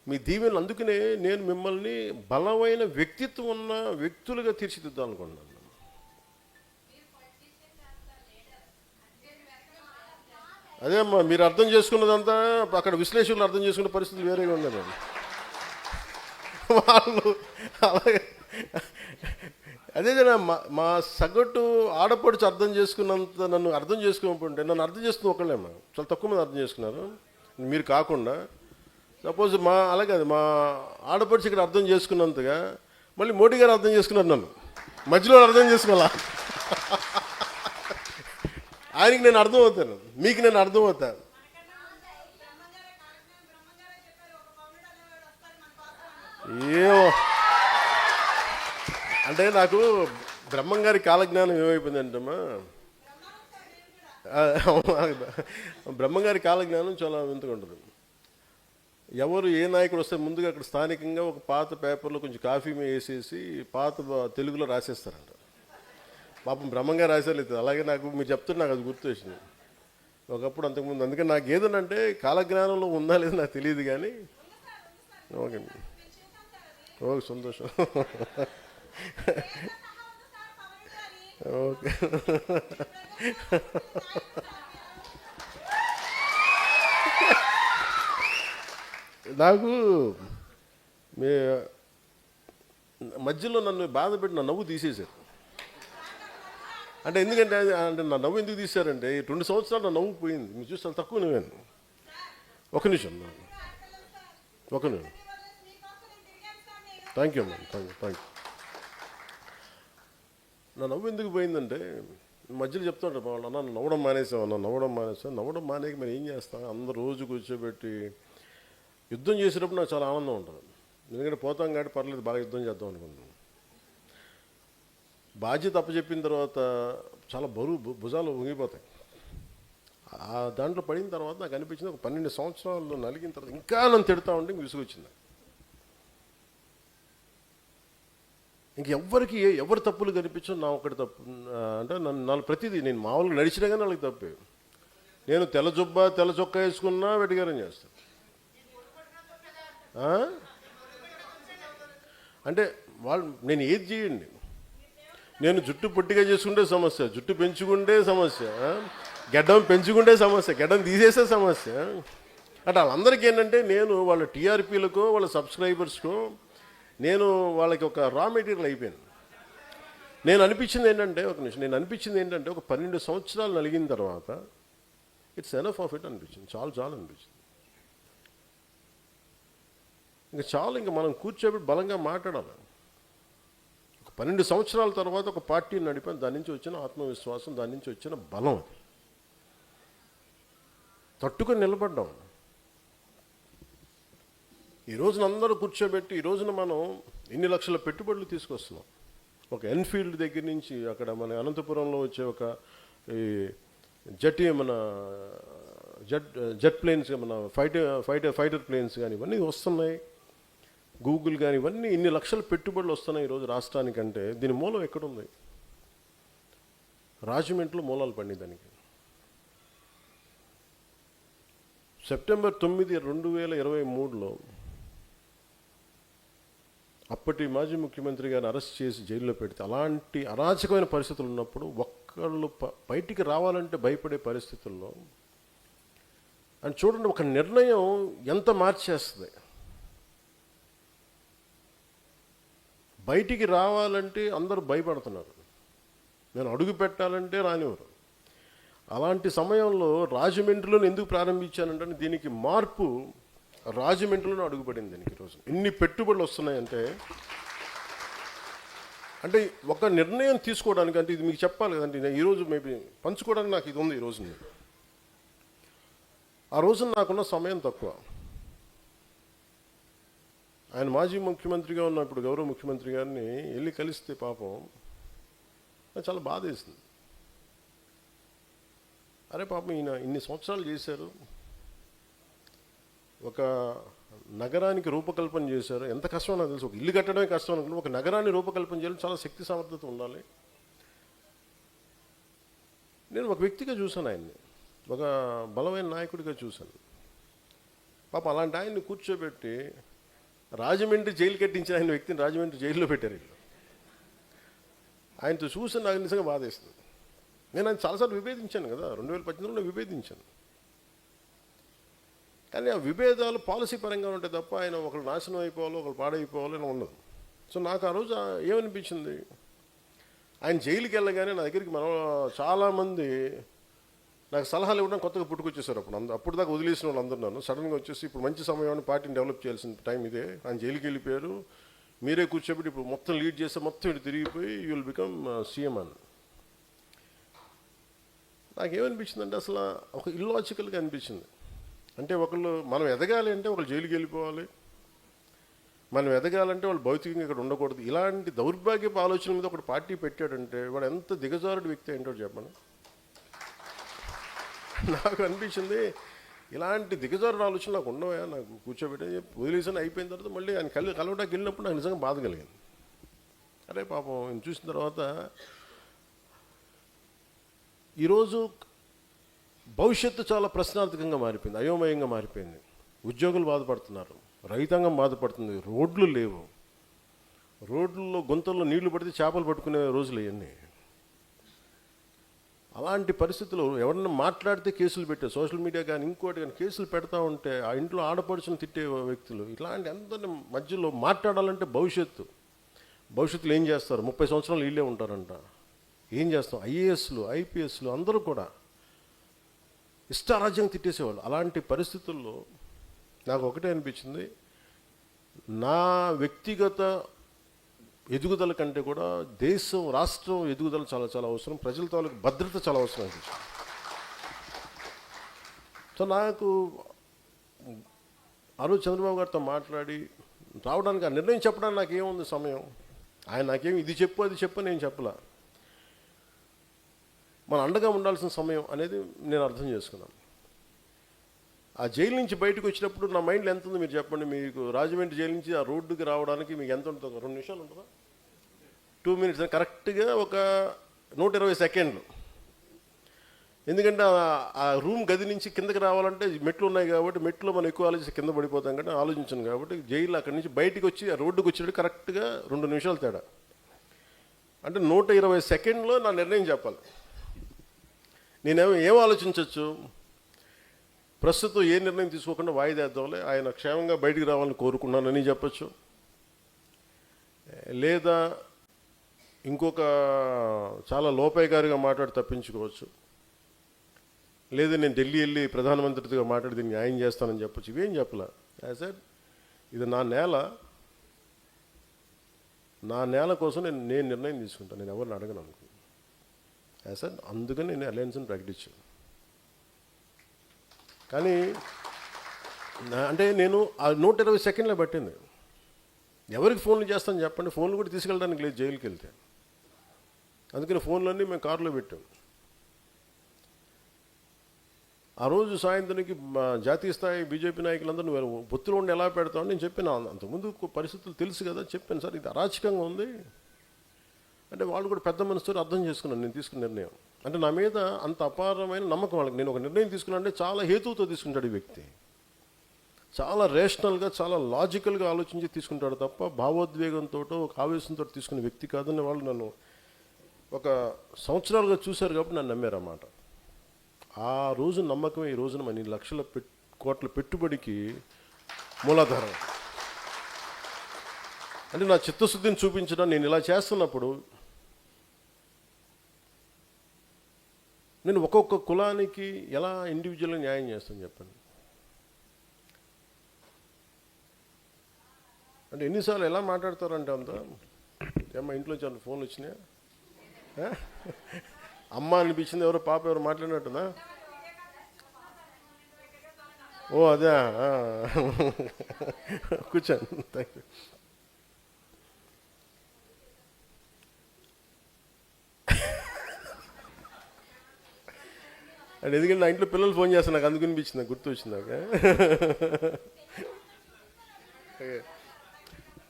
మీ దీవెనలు, అందుకనే నేను మిమ్మల్ని బలమైన వ్యక్తిత్వం ఉన్న వ్యక్తులుగా తీర్చిదిద్దాలనుకుంటున్నాను. అదే అమ్మా, మీరు అర్థం చేసుకున్నదంతా అక్కడ విశ్లేషకులు అర్థం చేసుకునే పరిస్థితులు వేరేగా ఉన్నాయి. వాళ్ళు అలాగే అదే మా సగటు ఆడపడుచు అర్థం చేసుకున్నంత నన్ను అర్థం చేసుకోకపోతే, నన్ను అర్థం చేసుకుని ఒకళ్ళేమ్మా చాలా తక్కువ మంది అర్థం చేసుకున్నారు, మీరు కాకుండా. సపోజ్ అలాగే మా ఆడపడుచు ఇక్కడ అర్థం చేసుకున్నంతగా మళ్ళీ మోడీ గారు అర్థం చేసుకున్నారు, నన్ను మధ్యలో అర్థం చేసుకోవాలా. ఆయనకి నేను అర్థం అవుతాను, మీకు నేను అర్థం అవుతాను. ఏమో అంటే నాకు బ్రహ్మంగారి కాలజ్ఞానం ఏమైపోయిందంటమ్మా, బ్రహ్మంగారి కాలజ్ఞానం చాలా వింతగా ఉంటుంది. ఎవరు ఏ నాయకుడు వస్తే ముందుగా అక్కడ స్థానికంగా ఒక పాత పేపర్లో కొంచెం కాఫీ వేసేసి పాత తెలుగులో రాసేస్తారంట. పాపం బ్రహ్మంగారు రాసేలేదు. అలాగే నాకు మీరు చెప్తుంటే నాకు అది గుర్తు వచ్చింది ఒకప్పుడు అంతకుముందు. అందుకని నాకు ఏదనంటే కాలజ్ఞానంలో ఉందా లేదా నాకు తెలియదు కానీ. ఓకే ఓకే, సంతోషం. ఓకే, నాకు మీ మధ్యలో నన్ను బాధ పెట్టి నా నవ్వు తీసేశారు. అంటే ఎందుకంటే అంటే నా నవ్వు ఎందుకు తీశారంటే 2 సంవత్సరాలు నా నవ్వు పోయింది. మీరు చూస్తే తక్కువ నవ్వాను. ఒక నిమిషం. థ్యాంక్ యూ అమ్మా, థ్యాంక్ యూ. నా నవ్వు ఎందుకు పోయిందంటే మధ్యలో చెప్తుంటారు వాళ్ళు, అన్న నవ్వడం నవ్వడం మానేకి మరి ఏం చేస్తాం. అందరు రోజు కూర్చోబెట్టి యుద్ధం చేసేటప్పుడు నాకు చాలా ఆనందం ఉంటుంది. ఎందుకంటే పోతాం కాబట్టి పర్లేదు, బాగా యుద్ధం చేద్దాం అనుకుంటున్నాం. బాధ్యత అప్పచెప్పిన తర్వాత చాలా బరువు భుజాలు వంగిపోతాయి. దాంట్లో పడిన తర్వాత నాకు అనిపించింది, ఒక 12 సంవత్సరాలు నలిగిన తర్వాత ఇంకా నన్ను తిడతా ఉంటే ఇంక విసుగొచ్చింది. ఇంకెవ్వరికి ఎవరు తప్పులు కనిపించో నా ఒకటి తప్పు అంటే నన్ను ప్రతిదీ నేను మామూలుగా నడిచినా కానీ వాళ్ళకి తప్పే. నేను తెల్ల చొక్కా వేసుకున్నా వెటిగారం చేస్తాను. అంటే నేను ఏది చేయండి, నేను జుట్టు పొట్టిగా చేసుకుంటే సమస్య, జుట్టు పెంచుకుంటే సమస్య, గడ్డం పెంచుకుంటే సమస్య, గడ్డం తీసేసే సమస్య. అంటే వాళ్ళందరికీ ఏంటంటే నేను వాళ్ళ టీఆర్పీలకో వాళ్ళ సబ్స్క్రైబర్స్కో నేను వాళ్ళకి ఒక రా మెటీరియల్ అయిపోయాను. నేను అనిపించింది ఏంటంటే ఒక 12 సంవత్సరాలు నలిగిన తర్వాత ఇట్స్ ఎనఫ్ ఆఫ్ ఇట్ అనిపించింది. చాలా అనిపించింది. ఇంకా మనం కూర్చోబెట్టి బలంగా మాట్లాడాలి. ఒక 12 సంవత్సరాల తర్వాత ఒక పార్టీని నడిపాను. దాని నుంచి వచ్చిన ఆత్మవిశ్వాసం, దాని నుంచి వచ్చిన బలం, అది తట్టుకొని నిలబడ్డాం. ఈ రోజున అందరూ కూర్చోబెట్టి ఈ రోజున మనం ఎన్ని లక్షల పెట్టుబడులు తీసుకొస్తున్నాం. ఒక ఎన్ఫీల్డ్ దగ్గర నుంచి అక్కడ మన అనంతపురంలో వచ్చే ఒక ఈ జెట్ ప్లేన్స్, మన ఫైటర్ ప్లేన్స్ కానీ ఇవన్నీ వస్తున్నాయి. గూగుల్ కానీ ఇవన్నీ ఇన్ని లక్షల పెట్టుబడులు వస్తున్నాయి ఈరోజు రాష్ట్రానికంటే దీని మూలం ఎక్కడుంది? రాజమండ్రిలో మూలాలు పడినాయి దానికి. సెప్టెంబర్ 9, 2023లో అప్పటి మాజీ ముఖ్యమంత్రి గారిని అరెస్ట్ చేసి జైల్లో పెడితే అలాంటి అరాచకమైన పరిస్థితులు ఉన్నప్పుడు ఒక్కళ్ళు బయటికి రావాలంటే భయపడే పరిస్థితుల్లో అని చూడండి, ఒక నిర్ణయం ఎంత మార్చేస్తుంది. బయటికి రావాలంటే అందరూ భయపడుతున్నారు, నేను అడుగు పెట్టాలంటే రానివ్వరు. అలాంటి సమయంలో రాజమండ్రిలో ఎందుకు ప్రారంభించానంటే దీనికి మార్పు రాజమండ్రిలోనే అడుగుపడింది. దీనికి ఈరోజు ఎన్ని పెట్టుబడులు వస్తున్నాయంటే, అంటే ఒక నిర్ణయం తీసుకోవడానికి, అంటే ఇది మీకు చెప్పాలి కదండి, నేను ఈరోజు మేబీ పంచుకోవడానికి నాకు ఇది ఉంది. ఈరోజు ఆ రోజు నాకున్న సమయం తక్కువ. ఆయన మాజీ ముఖ్యమంత్రిగా ఉన్న ఇప్పుడు గౌరవ ముఖ్యమంత్రి గారిని వెళ్ళి కలిస్తే పాపం నాకు చాలా బాధ వేసింది. అరే పాపం ఈయన ఇన్ని సంవత్సరాలు చేశారు, ఒక నగరానికి రూపకల్పన చేశారు. ఎంత కష్టమో నాకు తెలుసు. ఒక ఇల్లు కట్టడమే కష్టం అనుకుంటే ఒక నగరాన్ని రూపకల్పన చేయడం చాలా శక్తి సామర్థ్యత ఉండాలి. నేను ఒక వ్యక్తిగా చూశాను ఆయన్ని, ఒక బలమైన నాయకుడిగా చూశాను. పాప అలాంటి ఆయన్ని కూర్చోబెట్టి రాజమండ్రి జైలు కట్టించిన ఆయన వ్యక్తిని రాజమండ్రి జైల్లో పెట్టారు వీళ్ళు. ఆయనతో చూసి నాకు నిజంగా బాధేస్తుంది. నేను ఆయన చాలాసార్లు విభేదించాను కదా, 2018లో విభేదించాను. కానీ ఆ విభేదాలు పాలసీ పరంగా ఉంటాయి తప్ప ఆయన ఒకరు నాశనం అయిపోవాలో ఒకరు పాడైపోవాలో అని ఉండదు. సో నాకు ఆ రోజు ఏమనిపించింది, ఆయన జైలుకి వెళ్ళగానే నా దగ్గరికి చాలామంది నాకు సలహాలు ఇవ్వడం కొత్తగా పుట్టుకొచ్చేసారు. అప్పుడు దాకా వదిలేసిన వాళ్ళు అందరూ నన్ను సడన్గా వచ్చేసి ఇప్పుడు మంచి సమయం, పార్టీని డెవలప్ చేయాల్సిన టైం ఇదే, ఆయన జైలుకి వెళ్ళిపోయారు, మీరే కూర్చోబెట్టి ఇప్పుడు మొత్తం లీడ్ చేస్తే మొత్తం ఇటు తిరిగిపోయి యూ విల్ బికమ్ సీఎం అని. నాకేమనిపించిందంటే అసలు ఒక ఇల్లాజికల్గా అనిపించింది. అంటే ఒకళ్ళు మనం ఎదగాలి అంటే ఒకళ్ళు జైలుకి వెళ్ళిపోవాలి, మనం ఎదగాలంటే వాళ్ళు భౌతికంగా ఇక్కడ ఉండకూడదు. ఇలాంటి దౌర్భాగ్యపు ఆలోచన మీద ఒకటి పార్టీ పెట్టాడంటే వాడు ఎంత దిగజారుడు వ్యక్తి ఏంటో చెప్పండి. నాకు అనిపించింది ఇలాంటి దిగజారుడు ఆలోచన నాకు ఉండవా, నాకు కూర్చోబెట్టి వదిలేసాను. అయిపోయిన తర్వాత మళ్ళీ ఆయన కలవడానికి వెళ్ళినప్పుడు నాకు నిజంగా బాధ కలిగింది. అరే పాపం ఆయన చూసిన తర్వాత ఈరోజు భవిష్యత్తు చాలా ప్రశ్నార్థకంగా మారిపోయింది, అయోమయంగా మారిపోయింది. ఉద్యోగులు బాధపడుతున్నారు, రైతాంగం బాధపడుతుంది, రోడ్లు లేవు, రోడ్లలో గుంతల్లో నీళ్లు పడితే చేపలు పట్టుకునే రోజులు ఇవన్నీ. అలాంటి పరిస్థితుల్లో ఎవరన్నా మాట్లాడితే కేసులు పెట్టే సోషల్ మీడియా కానీ ఇంకోటి కానీ కేసులు పెడతా ఉంటే ఆ ఇంట్లో ఆడపడుచుని తిట్టే వ్యక్తులు, ఇలాంటి అందరి మధ్యలో మాట్లాడాలంటే భవిష్యత్తులో ఏం చేస్తారు, 30 సంవత్సరాలు వీళ్ళే ఉంటారంట, ఏం చేస్తాం. ఐఏఎస్లు ఐపీఎస్లు అందరూ కూడా ఇష్టారాజ్యం తిట్టేసేవాళ్ళు. అలాంటి పరిస్థితుల్లో నాకు ఒకటే అనిపించింది, నా వ్యక్తిగత ఎదుగుదల కంటే కూడా దేశం రాష్ట్రం ఎదుగుదల చాలా చాలా అవసరం, ప్రజల తాలూకు భద్రత చాలా అవసరం అనిపించింది. సో నాకు ఆ రోజు చంద్రబాబు గారితో మాట్లాడి రావడానికి ఆ నిర్ణయం చెప్పడానికి నాకేముంది సమయం, ఆయన నాకేమి ఇది చెప్పు అది చెప్పు నేను చెప్పలా, మన అండగా ఉండాల్సిన సమయం అనేది నేను అర్థం చేసుకున్నాను. ఆ జైలు నుంచి బయటకు వచ్చినప్పుడు నా మైండ్లో ఎంత ఉందో మీరు చెప్పండి. మీకు రాజమండ్రి జైలు నుంచి ఆ రోడ్డుకి రావడానికి మీకు ఎంత ఉంటుంది, 2 నిమిషాలు ఉంటుందా, 2 మినిట్స్, కరెక్ట్గా ఒక 120 సెకండ్లు. ఎందుకంటే ఆ రూమ్ గది నుంచి కిందకి రావాలంటే మెట్లు ఉన్నాయి కాబట్టి మెట్లో మనం ఎక్కువ ఆలోచించి కింద పడిపోతాం కాబట్టి ఆలోచించాను. కాబట్టి జైలు అక్కడి నుంచి బయటికి వచ్చి ఆ రోడ్డుకి వచ్చినట్టు కరెక్ట్గా 2 నిమిషాలు తేడా. అంటే 120 సెకండ్లో నా నిర్ణయం చెప్పాలి. ఏం ఆలోచించవచ్చు, ప్రస్తుతం ఏ నిర్ణయం తీసుకోకుండా వాయిదేద్దాంలే, ఆయన క్షేమంగా బయటికి రావాలని కోరుకున్నానని చెప్పచ్చు, లేదా ఇంకొక చాలా లోపాయకారిగా మాట్లాడి తప్పించుకోవచ్చు, లేదా నేను ఢిల్లీ వెళ్ళి ప్రధానమంత్రితో మాట్లాడి దీన్ని న్యాయం చేస్తానని చెప్పచ్చు. ఇవేం చెప్పలే. యాజ్ సెడ్ ఇది నా నేల కోసం నేను నిర్ణయం తీసుకుంటాను, నేను ఎవరిని అడగను అనుకో. యాజ్ సెడ్ అందుకని నేను అలయన్స్ని ప్రకటించాను. కానీ అంటే నేను ఆ 120 సెకండ్లే పట్టింది. ఎవరికి ఫోన్లు చేస్తాను చెప్పండి, ఫోన్లు కూడా తీసుకెళ్ళడానికి లేదు జైలుకి వెళ్తే. అందుకని ఫోన్లన్నీ మేము కారులో పెట్టాం. ఆ రోజు సాయంత్రానికి జాతీయ స్థాయి బీజేపీ నాయకులందరూ పొత్తులో ఉండి ఎలా పెడతామని నేను చెప్పాను. అంతకుముందు పరిస్థితులు తెలుసు కదా, చెప్పాను సార్ ఇది అరాచకంగా ఉంది అంటే వాళ్ళు కూడా పెద్ద మనసుతో అర్థం చేసుకున్నాను నేను తీసుకున్న నిర్ణయం. అంటే నా మీద అంత అపారమైన నమ్మకం వాళ్ళకి. నేను ఒక నిర్ణయం తీసుకున్నానంటే చాలా హేతువుతో తీసుకుంటాడు ఈ వ్యక్తి. చాలా రేషనల్గా, చాలా లాజికల్గా ఆలోచించి తీసుకుంటాడు తప్ప భావోద్వేగంతో, ఒక ఆవేశంతో తీసుకునే వ్యక్తి కాదని వాళ్ళు నన్ను ఒక సంవత్సరాలుగా చూశారు కాబట్టి నన్ను నమ్మారన్నమాట. ఆ రోజు నమ్మకమే ఈ రోజున మన లక్షల కోట్ల పెట్టుబడికి మూలాధారం. అంటే నా చిత్తశుద్ధిని చూపించడం, నేను ఇలా చేస్తున్నప్పుడు నేను ఒక్కొక్క కులానికి ఎలా ఇండివిజువల్గా న్యాయం చేస్తాను చెప్పండి. అంటే ఎన్నిసార్లు ఎలా మాట్లాడతారంటే అంత ఏమ్మా ఇంట్లోంచి అంత ఫోన్లు వచ్చినాయా, అమ్మ అనిపించింది, ఎవరో పాప ఎవరు మాట్లాడినట్టునా? ఓ అదే, కూర్చోండి. Thank you. అంటే ఎందుకంటే నా ఇంట్లో పిల్లలు ఫోన్ చేస్తాను, నాకు అందుకు అనిపించింది, నాకు గుర్తు వచ్చింది నాకు.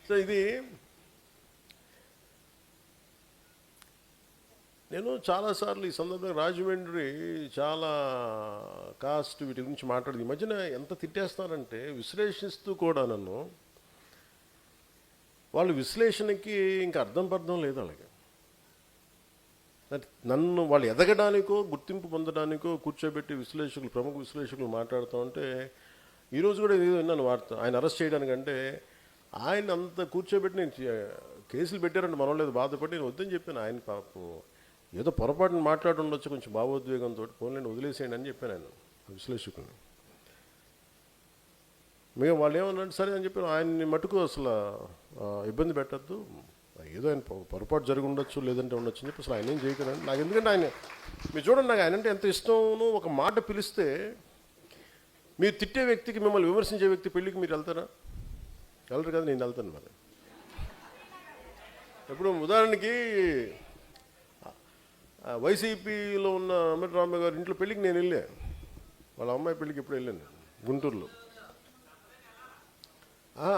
సో ఇది నేను చాలాసార్లు ఈ సందర్భంగా రాజమండ్రి చాలా కాస్ట్ వీటి గురించి మాట్లాడింది. ఈ మధ్యన ఎంత తిట్టేస్తారంటే విశ్లేషిస్తూ కూడా నన్ను, వాళ్ళు విశ్లేషణకి ఇంకా అర్థం పర్థం లేదు అలాగే. నన్ను వాళ్ళు ఎదగడానికో గుర్తింపు పొందడానికో కూర్చోబెట్టి విశ్లేషకులు, ప్రముఖ విశ్లేషకులు మాట్లాడుతూ ఉంటే, ఈరోజు కూడా ఏదో విన్నాను వార్త, ఆయన అరెస్ట్ చేయడానికంటే ఆయన అంత కూర్చోబెట్టి నేను కేసులు పెట్టారంటే మనం లేదు బాధపడి నేను వద్దని చెప్పాను. ఆయన పాపం ఏదో పొరపాటును మాట్లాడి ఉండొచ్చు కొంచెం భావోద్వేగంతో, ఫోన్లేండి వదిలేసేయండి అని చెప్పాను ఆయన విశ్లేషకుని. మేము వాళ్ళు ఏమన్నాడు సరే అని చెప్పాను. ఆయన్ని మటుకు అసలు ఇబ్బంది పెట్టద్దు, ఏదో ఆయన పొరపాటు జరిగి ఉండొచ్చు లేదంటే ఉండొచ్చు అని చెప్పి అసలు ఆయన ఏం చేయకూడదు నాకు. ఎందుకంటే ఆయన మీరు చూడండి, నాకు ఆయన అంటే ఎంత ఇష్టమో. ఒక మాట పిలిస్తే మీరు తిట్టే వ్యక్తికి, మిమ్మల్ని విమర్శించే వ్యక్తి పెళ్ళికి మీరు వెళ్తారా? వెళ్ళరు కదా, నేను వెళ్తాను. మరి ఇప్పుడు ఉదాహరణకి వైసీపీలో ఉన్న అంబటి గారి ఇంట్లో పెళ్ళికి నేను వెళ్ళా, వాళ్ళ అమ్మాయి పెళ్ళికి ఎప్పుడు వెళ్ళాను గుంటూరులో.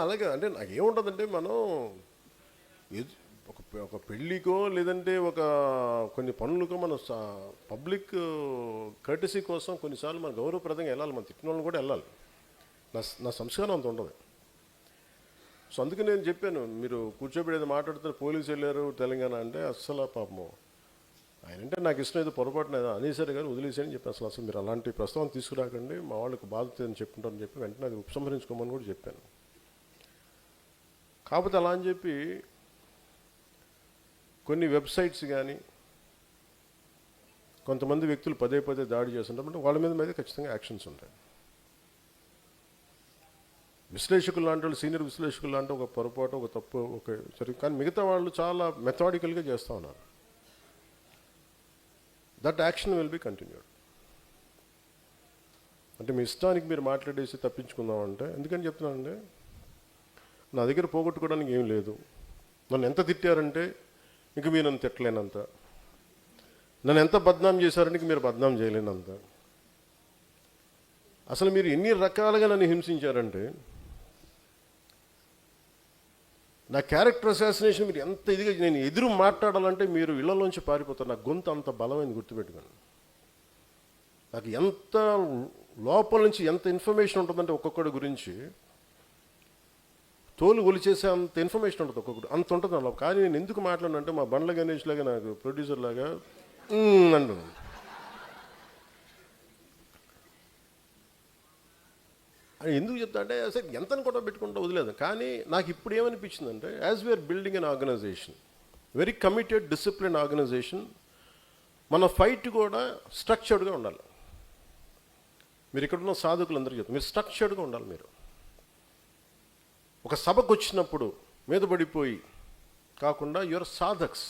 అలాగే అంటే నాకేముంటుందంటే, మనం ఒక పెళ్ళికో లేదంటే ఒక కొన్ని పనులకో మనం పబ్లిక్ కర్టసీ కోసం కొన్నిసార్లు మన గౌరవప్రదంగా వెళ్ళాలి, మన తిట్టిన వాళ్ళని కూడా వెళ్ళాలి. నా సంస్కారం అంత ఉండదు. సో అందుకే నేను చెప్పాను, మీరు కూర్చోబెట్టేది మాట్లాడుతున్నారు, పోలీసు వెళ్ళారు తెలంగాణ అంటే అస్సలు పాపము ఆయన అంటే నాకు ఇష్టం, ఏదో పొరపాటున ఏదో అనేసరి కానీ వదిలేసారని చెప్పి అసలు మీరు అలాంటి ప్రస్తావన తీసుకురాకండి, మా వాళ్ళకి బాధ్యత అని చెప్పుకుంటారని చెప్పి వెంటనే అది ఉపసంహరించుకోమని కూడా చెప్పాను. కాకపోతే అలా అని చెప్పి కొన్ని వెబ్సైట్స్ కానీ కొంతమంది వ్యక్తులు పదే పదే దాడి చేస్తుంటారు, వాళ్ళ మీద ఖచ్చితంగా యాక్షన్స్ ఉంటాయి. విశ్లేషకులు లాంటి వాళ్ళు, సీనియర్ విశ్లేషకులు లాంటి ఒక పొరపాటు, ఒక తప్పు, ఒక సరే, కానీ మిగతా వాళ్ళు చాలా మెథాడికల్గా చేస్తూ ఉన్నారు. That action will be continued. అంటే మీ ఇష్టానికి మీరు మాట్లాడేసి తప్పించుకుందామంటే, ఎందుకని చెప్తున్నానంటే నా దగ్గర పోగొట్టుకోవడానికి ఏం లేదు. నన్ను ఎంత తిట్టారంటే ఇంక మీరు నన్ను తిట్టలేనంత, నన్ను ఎంత బద్నాం చేశారంటే ఇంక మీరు బద్నాం చేయలేనంత. అసలు మీరు ఎన్ని రకాలుగా నన్ను హింసించారంటే, నా క్యారెక్టర్ అసాసినేషన్ మీరు ఎంత ఇదిగా, నేను ఎదురు మాట్లాడాలంటే మీరు ఇళ్లలోంచి పారిపోతారు. నా గొంతు అంత బలమైంది, గుర్తుపెట్టుకోండి. నాకు ఎంత లోపల నుంచి ఎంత ఇన్ఫర్మేషన్ ఉంటుందంటే ఒక్కొక్కడి గురించి తోలు ఒలిచేసే అంత ఇన్ఫర్మేషన్ ఉంటుంది ఒక్కొక్కటి, అంత ఉంటుంది అలా. కానీ నేను ఎందుకు మాట్లాడినంటే మా బండ్ల గణేష్ లాగా, నాకు ప్రొడ్యూసర్ లాగా అంటున్నాను. ఎందుకు చెప్తా అంటే అసలు ఎంతని కూడా పెట్టుకుంటూ వదిలేదు. కానీ నాకు ఇప్పుడు ఏమనిపించిందంటే, as we are building an organisation, very committed discipline organisation, మన ఫైట్ కూడా స్ట్రక్చర్డ్గా ఉండాలి. మీరు ఇక్కడ ఉన్న సాధకులందరూ చెప్తారు, మీరు స్ట్రక్చర్డ్గా ఉండాలి. మీరు ఒక సభకు వచ్చినప్పుడు మీద పడిపోయి కాకుండా యువర్ సాధక్స్,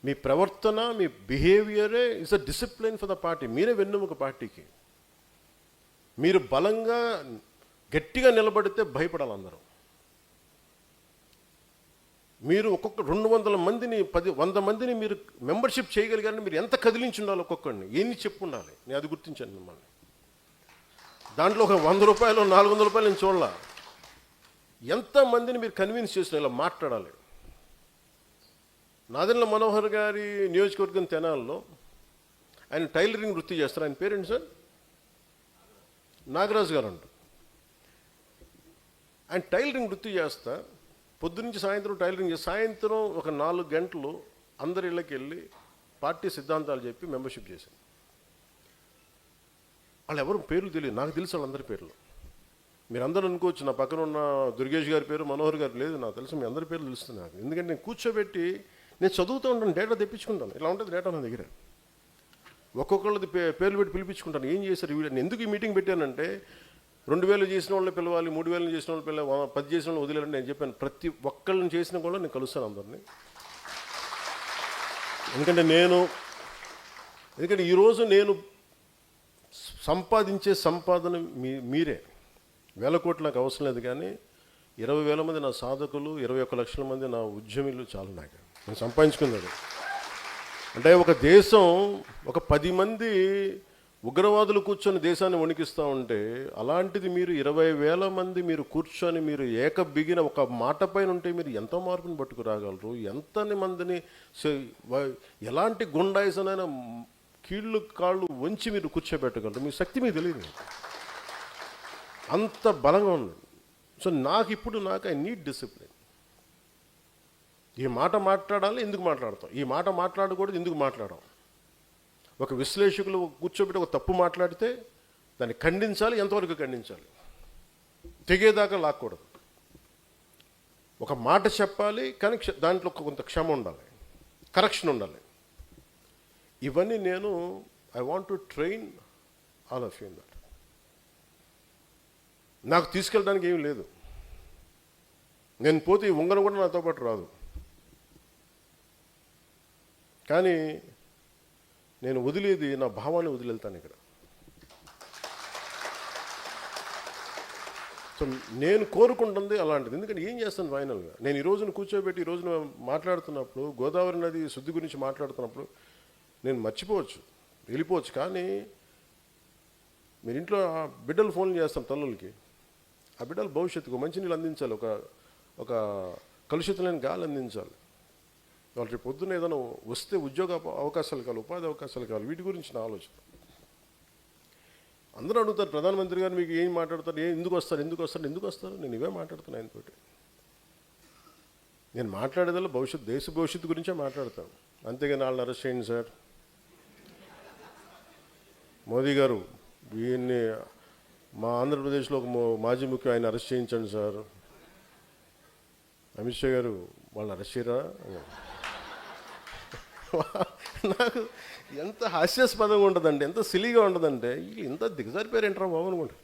మీ ప్రవర్తన, మీ బిహేవియరే is a discipline for the party. మీరే వెన్నెముక పార్టీకి. మీరు బలంగా గట్టిగా నిలబడితే భయపడాలి అందరూ. మీరు ఒక్కొక్క 200 మందిని 100 మందిని మీరు మెంబర్షిప్ చేయగలిగారని మీరు ఎంత కదిలించి ఉండాలి, ఒక్కొక్కడిని ఎన్ని చెప్పు ఉండాలి. నేను అది గుర్తించాను మిమ్మల్ని. దాంట్లో ఒక 100 రూపాయలు 400 రూపాయలు నేను చూడాల, ఎంతమందిని మీరు కన్విన్స్ చేసిన ఇలా మాట్లాడాలి. నాదెండ్ల మనోహర్ గారి నియోజకవర్గం తెనాల్లో ఆయన టైలరింగ్ వృత్తి చేస్తారు. ఆయన పేరెంట్ సార్ నాగరాజు గారు అంట. ఆయన టైలరింగ్ వృత్తి చేస్తా, పొద్దునుంచి సాయంత్రం టైలరింగ్ చేసి, సాయంత్రం ఒక 4 గంటలు అందరి ఇళ్ళకి వెళ్ళి పార్టీ సిద్ధాంతాలు చెప్పి మెంబర్షిప్ చేశాను. వాళ్ళు ఎవరు పేర్లు తెలియదు, నాకు తెలుసు వాళ్ళందరి పేర్లు. మీరు అందరూ అనుకోవచ్చు నా పక్కన ఉన్న దుర్గేష్ గారి పేరు, మనోహర్ గారు, లేదు నాకు తెలుసు, మీ అందరి పేర్లు తెలుస్తుంది నాకు. ఎందుకంటే నేను కూర్చోబెట్టి నేను చదువుతూ ఉంటాను, డేటా తెప్పించుకుంటాను. ఇలా ఉంటుంది డేటా నా దగ్గర. ఒక్కొక్కళ్ళది పేర్లు పెట్టి పిలిపించుకుంటాను. ఏం చేశారు వీళ్ళు, నేను ఎందుకు ఈ మీటింగ్ పెట్టానంటే 2000 చేసిన వాళ్ళని పిలవాలి, 3000 చేసిన వాళ్ళు పిలవాలి, 10 చేసిన వాళ్ళు వదిలేయాలని నేను చెప్పాను. ప్రతి ఒక్కళ్ళని చేసిన కూడా నేను కలుస్తాను అందరినీ. ఎందుకంటే ఈరోజు నేను సంపాదించే సంపాదన మీరే. 1000 కోట్లు నాకు అవసరం లేదు, కానీ 20,000 మంది నా సాధకులు, 21 లక్షల మంది నా ఉద్యమిలు చాలు నాకు. నేను సంపాదించుకున్నాడు అంటే ఒక దేశం, ఒక 10 మంది ఉగ్రవాదులు కూర్చొని దేశాన్ని వణికిస్తూ ఉంటే, అలాంటిది మీరు 20,000 మంది మీరు కూర్చొని మీరు బిగిన ఒక మాట పైన ఉంటే మీరు ఎంతో మార్పుని పట్టుకు రాగలరు. ఎంతని మందిని ఎలాంటి గుండాయిసనైనా కీళ్ళు కాళ్ళు వంచి మీరు కూర్చోబెట్టగలరు. మీ శక్తి మీకు తెలియదు, అంత బలంగా ఉంది. సో నాకు ఐ నీడ్ డిసిప్లిన్. ఈ మాట మాట్లాడాలి, ఎందుకు మాట్లాడతాం, ఈ మాట మాట్లాడకూడదు, ఎందుకు మాట్లాడడం. ఒక విశ్లేషకులు కూర్చోబెట్టి ఒక తప్పు మాట్లాడితే దాన్ని ఖండించాలి, ఎంతవరకు ఖండించాలి, తెగేదాకా లాక్కూడదు. ఒక మాట చెప్పాలి, కానీ దాంట్లో కొంత క్షమ ఉండాలి, కరెక్షన్ ఉండాలి. ఇవన్నీ నేను I want to train all of you in that. నాకు తీసుకెళ్ళడానికి ఏమీ లేదు, నేను పోతే ఈ ఉంగరం కూడా నాతో పాటు రాదు. కానీ నేను వదిలేది నా భావాన్ని వదిలేళ్తాను ఇక్కడ. సో నేను కోరుకుంటుంది అలాంటిది. ఎందుకంటే ఏం చేస్తాను ఫైనల్గా, నేను ఈ రోజున కూర్చోబెట్టి ఈ రోజున మాట్లాడుతున్నప్పుడు, గోదావరి నది శుద్ధి గురించి మాట్లాడుతున్నప్పుడు నేను మర్చిపోవచ్చు, వెళ్ళిపోవచ్చు. కానీ మీరు ఇంట్లో బిడ్డలు ఫోన్లు చేస్తాం తల్లులకి, ఆ బిడ్డల భవిష్యత్తుకు మంచినీళ్ళు అందించాలి, ఒక కలుషితం లేని గాలి అందించాలి. వాళ్ళు రేపు పొద్దున్న ఏదైనా వస్తే ఉద్యోగ అవకాశాలు కావాలి, ఉపాధి అవకాశాలు కావాలి, వీటి గురించి నా ఆలోచన. అందరూ అడుగుతారు, ప్రధానమంత్రి గారు మీకు ఏం మాట్లాడతారు, ఎందుకు వస్తారు. నేను ఇవే మాట్లాడుతాను ఆయనతోటి. నేను మాట్లాడేదల్లా దేశ భవిష్యత్తు గురించే మాట్లాడతాను. అంతేగాని వాళ్ళని అరెస్ట్ చేయండి సార్, మోదీ గారు వీళ్ళని మా ఆంధ్రప్రదేశ్లో ఒక మాజీ ముఖ్యం ఆయన అరెస్ట్ చేయించండి సార్, అమిత్ షా గారు వాళ్ళని అరెస్ట్ చేయరా. నాకు ఎంత హాస్యాస్పదంగా ఉంటుందంటే, ఎంత సిలీగా ఉంటుందంటే, ఇంత దిగజారిపోయారు ఏంట్రా బాబు అనుకుంటా.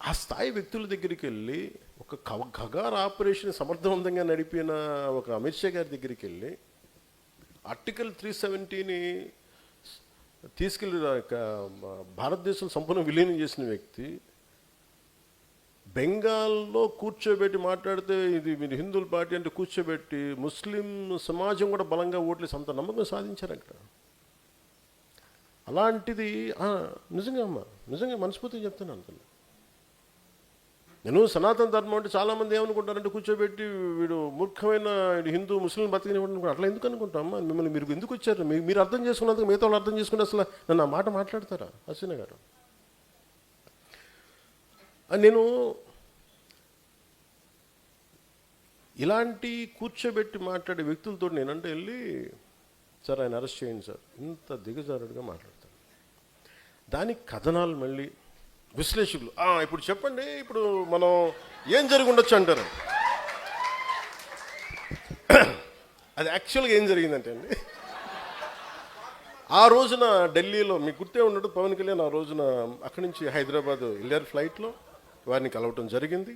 ఆ స్థాయి వ్యక్తుల దగ్గరికి వెళ్ళి ఒక ఖగార్ ఆపరేషన్ సమర్థవంతంగా నడిపిన ఒక అమిత్ షా గారి దగ్గరికి వెళ్ళి ఆర్టికల్ 370ని తీసుకెళ్ళి భారతదేశం సంపూర్ణ విలీనం చేసిన వ్యక్తి బెంగాల్లో కూర్చోబెట్టి మాట్లాడితే, ఇది మీరు హిందువుల పార్టీ అంటే కూర్చోబెట్టి ముస్లిం సమాజం కూడా బలంగా ఓట్లేసి అంత నమ్మకం సాధించారు అక్కడ. అలాంటిది నిజంగా మనస్ఫూర్తిగా చెప్తున్నాను. అంత నేను సనాతన ధర్మం అంటే చాలామంది ఏమనుకుంటారంటే, కూర్చోబెట్టి వీడు మూర్ఖమైన హిందూ ముస్లిం బతికినప్పుడు అట్లా ఎందుకు అనుకుంటామా? మిమ్మల్ని మీరు ఎందుకు వచ్చారు, మీరు అర్థం చేసుకున్నందుకు మిగతా వాళ్ళు అర్థం చేసుకుంటే అసలు నన్ను ఆ మాట మాట్లాడతారా హసీనా గారు? నేను ఇలాంటి కూర్చోబెట్టి మాట్లాడే వ్యక్తులతో నేనంటే వెళ్ళి, సార్ ఆయన అరెస్ట్ చేయండి సార్, ఇంత దిగజారుడుగా మాట్లాడతాను. దానికి కథనాలు మళ్ళీ విశ్లేషకులు, ఇప్పుడు చెప్పండి, ఇప్పుడు మనం ఏం జరిగి ఉండొచ్చు అంటారు. అది యాక్చువల్గా ఏం జరిగిందంటే అండి, ఆ రోజున ఢిల్లీలో మీకు గుర్తే ఉండదు, పవన్ కళ్యాణ్ ఆ రోజున అక్కడి నుంచి హైదరాబాద్ వెళ్ళారు ఫ్లైట్లో, వారిని కలవటం జరిగింది.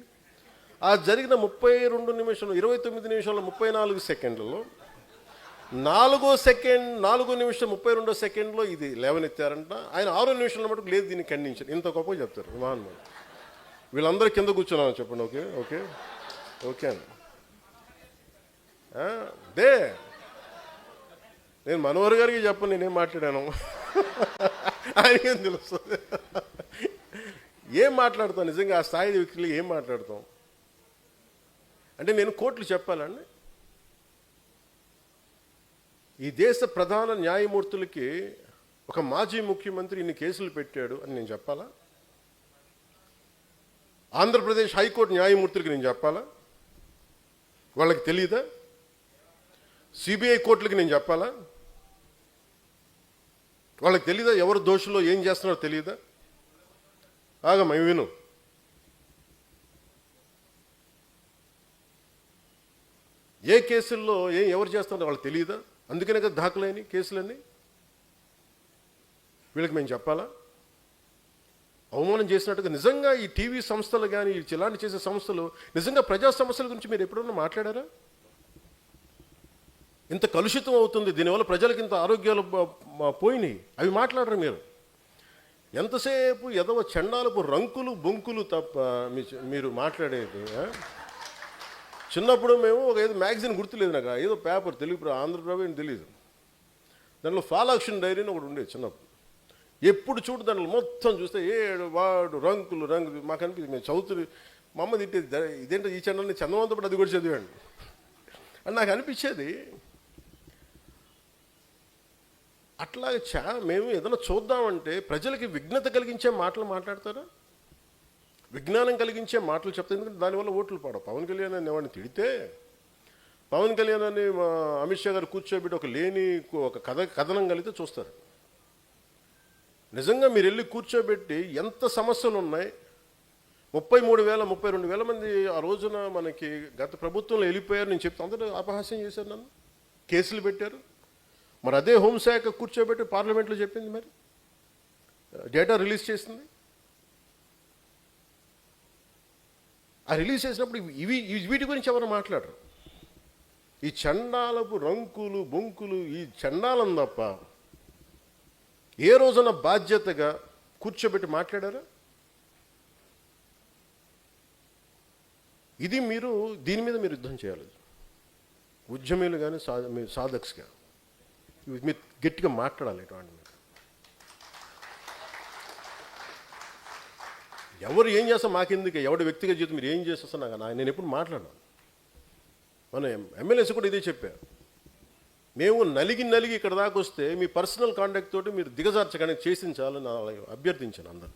ఆ జరిగిన 32 నిమిషాలు 29 నిమిషాలు 34 సెకండ్లలో 4 నిమిషం 32 సెకండ్లో ఇది లేవనెత్తారంట. ఆయన 6 నిమిషాల మటుకు లేదు, దీన్ని ఖండించారు. ఇంత గొప్పగా చెప్తారు మహాన్మాడు. వీళ్ళందరూ కింద కూర్చున్నాను చెప్పండి. ఓకే ఓకే ఓకే అండి. నేను మనోహర్ గారికి చెప్పను నేనేం మాట్లాడాను, ఆయనకేం తెలుస్తుంది. ఏం మాట్లాడతాం నిజంగా ఆ స్థాయి వ్యక్తులు ఏం మాట్లాడతాం అంటే, నేను కోర్టులు చెప్పాలండి, ఈ దేశ ప్రధాన న్యాయమూర్తులకి ఒక మాజీ ముఖ్యమంత్రి ఇన్ని కేసులు పెట్టాడు అని నేను చెప్పాలా? ఆంధ్రప్రదేశ్ హైకోర్టు న్యాయమూర్తులకి నేను చెప్పాలా? వాళ్ళకి తెలియదా? సిబిఐ కోర్టులకి నేను చెప్పాలా? వాళ్ళకి తెలీదా ఎవరు దోషులో ఏం చేస్తున్నారో తెలియదా? ఆగమ్మ విను. ఏ కేసుల్లో ఎవరు చేస్తున్నారో వాళ్ళకి తెలియదా? అందుకనే కదా దాఖలైన కేసులన్నీ. వీళ్ళకి మేము చెప్పాలా? అవమానం చేసినట్టుగా నిజంగా ఈ టీవీ సంస్థలు కానీ ఇలాంటి చేసే సంస్థలు నిజంగా ప్రజా సమస్యల గురించి మీరు ఎప్పుడన్నా మాట్లాడారా? ఇంత కలుషితం అవుతుంది, దీనివల్ల ప్రజలకు ఇంత ఆరోగ్యాలు పోయినాయి, అవి మాట్లాడరు మీరు. ఎంతసేపు ఎదవ చండాలపు రంకులు బొంకులు తప్ప మీరు మాట్లాడేది. చిన్నప్పుడు మేము ఒక ఏదో మ్యాగజైన్ గుర్తులేదు నాకు, ఏదో పేపర్ తెలుగు ఆంధ్రప్రభ అని తెలియదు, దాంట్లో ఫాలాక్షన్ డైరీ అని ఒకటి ఉండేది చిన్నప్పుడు. ఎప్పుడు చూడు దాంట్లో మొత్తం చూస్తే ఏడు వాడు రంకులు మాకు అనిపించింది. మేము చదువుతుంది మా అమ్మ తిట్టేది, ఇదేంటో ఈ చండాలని చందమంతో పాటు అది కూడా చదివాడు అని నాకు అనిపించేది. అట్లా మేము ఏదైనా చూద్దామంటే ప్రజలకి విఘ్నత కలిగించే మాటలు మాట్లాడతారా? విజ్ఞానం కలిగించే మాటలు చెప్తారు. ఎందుకంటే దానివల్ల ఓట్లు పడవు. పవన్ కళ్యాణ్ అని వాడిని తిడితే, పవన్ కళ్యాణ్ అని అమిత్ షా గారు కూర్చోబెట్టి ఒక కథనం కలిగితే చూస్తారు. నిజంగా మీరు వెళ్ళి కూర్చోబెట్టి ఎంత సమస్యలు ఉన్నాయి, 33,000 32,000 మంది ఆ రోజున మనకి గత ప్రభుత్వంలో వెళ్ళిపోయారు. నేను చెప్తాను, అందరూ అపహాస్యం చేశారు, నన్ను కేసులు పెట్టారు. మరి అదే హోంశాఖ కూర్చోబెట్టి పార్లమెంట్లో చెప్పింది, మరి డేటా రిలీజ్ చేసింది. ఆ రిలీజ్ చేసినప్పుడు వీటి గురించి ఎవరు మాట్లాడరు. ఈ చండాలపు రంకులు బొంకులు ఈ చండాలం తప్ప ఏ రోజున బాధ్యతగా కూర్చోబెట్టి మాట్లాడారా? ఇది దీని మీద మీరు యుద్ధం చేయాలి. ఉద్యమీలు కానీ సాధక్స్గా మీరు గట్టిగా మాట్లాడాలి. ఇటువంటి మీద ఎవరు ఏం చేస్తాం మాకెందుకు, ఎవరి వ్యక్తిగత జీవితం మీరు ఏం చేస్తా నాకు నేను ఎప్పుడు మాట్లాడాను. మన ఎమ్మెల్యేస్ కూడా ఇదే చెప్పారు, మేము నలిగి ఇక్కడ దాకా వస్తే మీ పర్సనల్ కాంటాక్ట్ తోటి మీరు దిగజార్చగానే చేసించాలని అభ్యర్థించాను అందరు.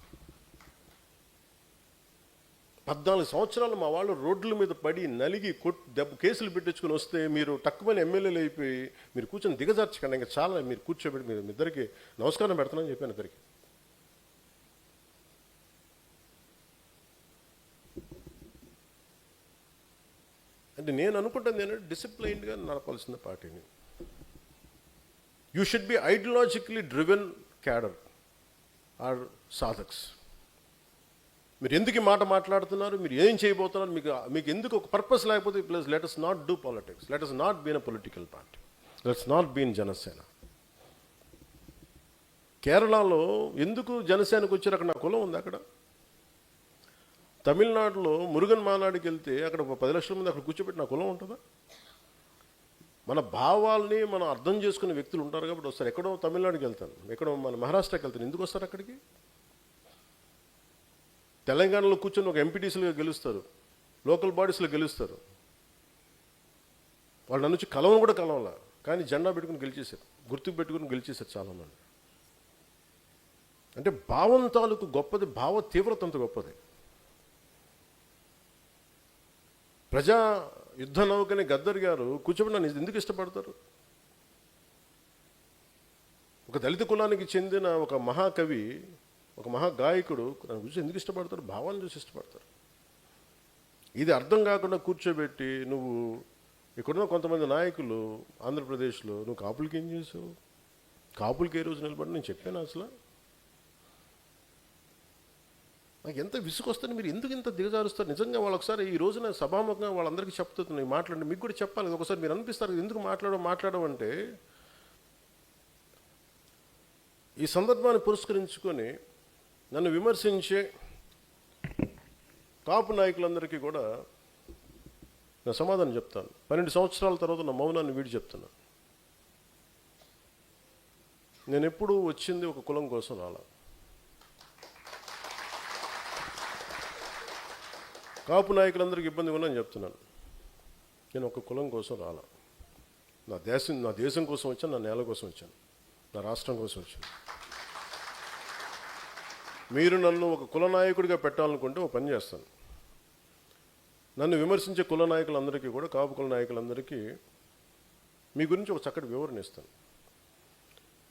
14 సంవత్సరాలు మా వాళ్ళు రోడ్ల మీద పడి నలిగి కేసులు పెట్టించుకుని వస్తే మీరు తక్కువని ఎమ్మెల్యేలు అయిపోయి మీరు కూర్చొని దిగజార్చకండి, ఇంకా చాలా మీరు కూర్చోబెట్టి మీరు ఇద్దరికి నమస్కారం పెడతానని చెప్పాను ఇద్దరికి. అంటే నేను అనుకుంటాను, నేను డిసిప్లైన్డ్గా నడపాల్సిన పార్టీని. You should be ideologically driven cadre or సాధక్స్. మీరు ఎందుకు ఈ మాట మాట్లాడుతున్నారు, మీరు ఏం చేయబోతున్నారు, మీకు ఎందుకు ఒక పర్పస్ లేకపోతే plus let us not do politics, let us not be in a political party, let's not be in Janasena. కేరళలో ఎందుకు జనసేనకు వచ్చారు? అక్కడ నా కులం ఉంది. అక్కడ తమిళనాడులో మురుగన్ మానాడికి వెళ్తే అక్కడ 10 లక్షల మంది అక్కడ కూర్చోబెట్టి నా కులం ఉంటుందా? మన భావాల్ని మనం అర్థం చేసుకునే వ్యక్తులు ఉంటారు కాబట్టి వస్తారు. ఎక్కడో తమిళనాడుకి వెళ్తాను, ఎక్కడో మన మహారాష్ట్రకి వెళ్తాను, ఎందుకు వస్తారు అక్కడికి? తెలంగాణలో కూర్చొని ఒక ఎంపీటీసీలుగా గెలుస్తారు, లోకల్ బాడీస్లో గెలుస్తారు. వాళ్ళు నన్ను వచ్చి కలవను కూడా కలవాల, కానీ జెండా పెట్టుకుని గెలిచేశారు, గుర్తుకు పెట్టుకుని గెలిచేశారు చాలామంది. అంటే భావం తాలూకు గొప్పది, భావ తీవ్రత అంత గొప్పది. ప్రజా యుద్ధ నౌకని గద్దర్ గారు కూర్చోబెట్టి నన్ను ఎందుకు ఇష్టపడతారు? ఒక దళిత కులానికి చెందిన ఒక మహాకవి, ఒక మహాగాయకుడు నన్ను చూసి ఎందుకు ఇష్టపడతారు? భావాన్ని చూసి ఇష్టపడతారు. ఇది అర్థం కాకుండా కూర్చోబెట్టి నువ్వు ఇక్కడున్న కొంతమంది నాయకులు ఆంధ్రప్రదేశ్లో నువ్వు కాపులకి ఏం చేసావు, కాపులకి ఏ రోజు నిలబడి నేను చెప్పాను అసలు. నాకు ఎంత విసుకొస్తుంది, మీరు ఎందుకు ఇంత దిగజారుస్తారు? నిజంగా వాళ్ళు ఒకసారి ఈ రోజున సభాముఖంగా వాళ్ళందరికీ చెప్తున్నాయి, మాట్లాడండి, మీకు కూడా చెప్పాలి. ఒకసారి మీరు అనిపిస్తారు ఎందుకు మాట్లాడమంటే, ఈ సందర్భాన్ని పురస్కరించుకొని నన్ను విమర్శించే కాపు నాయకులందరికీ కూడా నా సమాధానం చెప్తాను. 12 సంవత్సరాల తర్వాత నా మౌనాన్ని వీడి చెప్తున్నా. నేను ఎప్పుడూ వచ్చింది ఒక కులం కోసం రాలా. కాపు నాయకులందరికీ ఇబ్బంది ఉందని చెప్తున్నాను. నేను ఒక కులం కోసం రాలా. నా దేశం కోసం వచ్చాను, నా నేల కోసం వచ్చాను, నా రాష్ట్రం కోసం వచ్చాను. మీరు నన్ను ఒక కుల నాయకుడిగా పెట్టాలనుకుంటే ఒక పని చేస్తాను. నన్ను విమర్శించే కుల నాయకులందరికీ కూడా, కాపు కుల నాయకులందరికీ మీ గురించి ఒక చక్కటి వివరణ ఇస్తాను.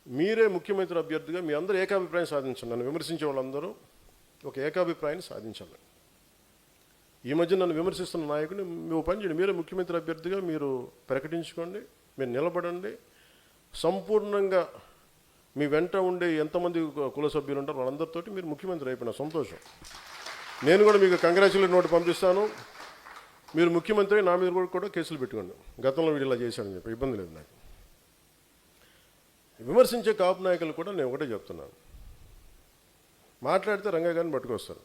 మీరే ముఖ్యమంత్రి అభ్యర్థిగా మీ అందరూ ఏకాభిప్రాయం సాధించండి. నన్ను విమర్శించే వాళ్ళందరూ ఒక ఏకాభిప్రాయాన్ని సాధించాలి. ఈ మధ్య నన్ను విమర్శిస్తున్న నాయకుడిని మీ పని చేయండి, మీరే ముఖ్యమంత్రి అభ్యర్థిగా మీరు ప్రకటించుకోండి, మీరు నిలబడండి. సంపూర్ణంగా మీ వెంట ఉండే ఎంతమంది కుల సభ్యులు ఉంటారో వాళ్ళందరితోటి మీరు ముఖ్యమంత్రి అయిపోయిన సంతోషం. నేను కూడా మీకు కంగ్రాచులేట్ నోట్ పంపిస్తాను. మీరు ముఖ్యమంత్రి నా మీద కూడా కేసులు పెట్టుకోండి, గతంలో వీడు ఇలా చేశాడని చెప్పి, ఇబ్బంది లేదు నాకు. విమర్శించే కాపు నాయకులు కూడా నేను ఒకటే చెప్తున్నాను, మాట్లాడితే రంగా గారిని పట్టుకొస్తారు.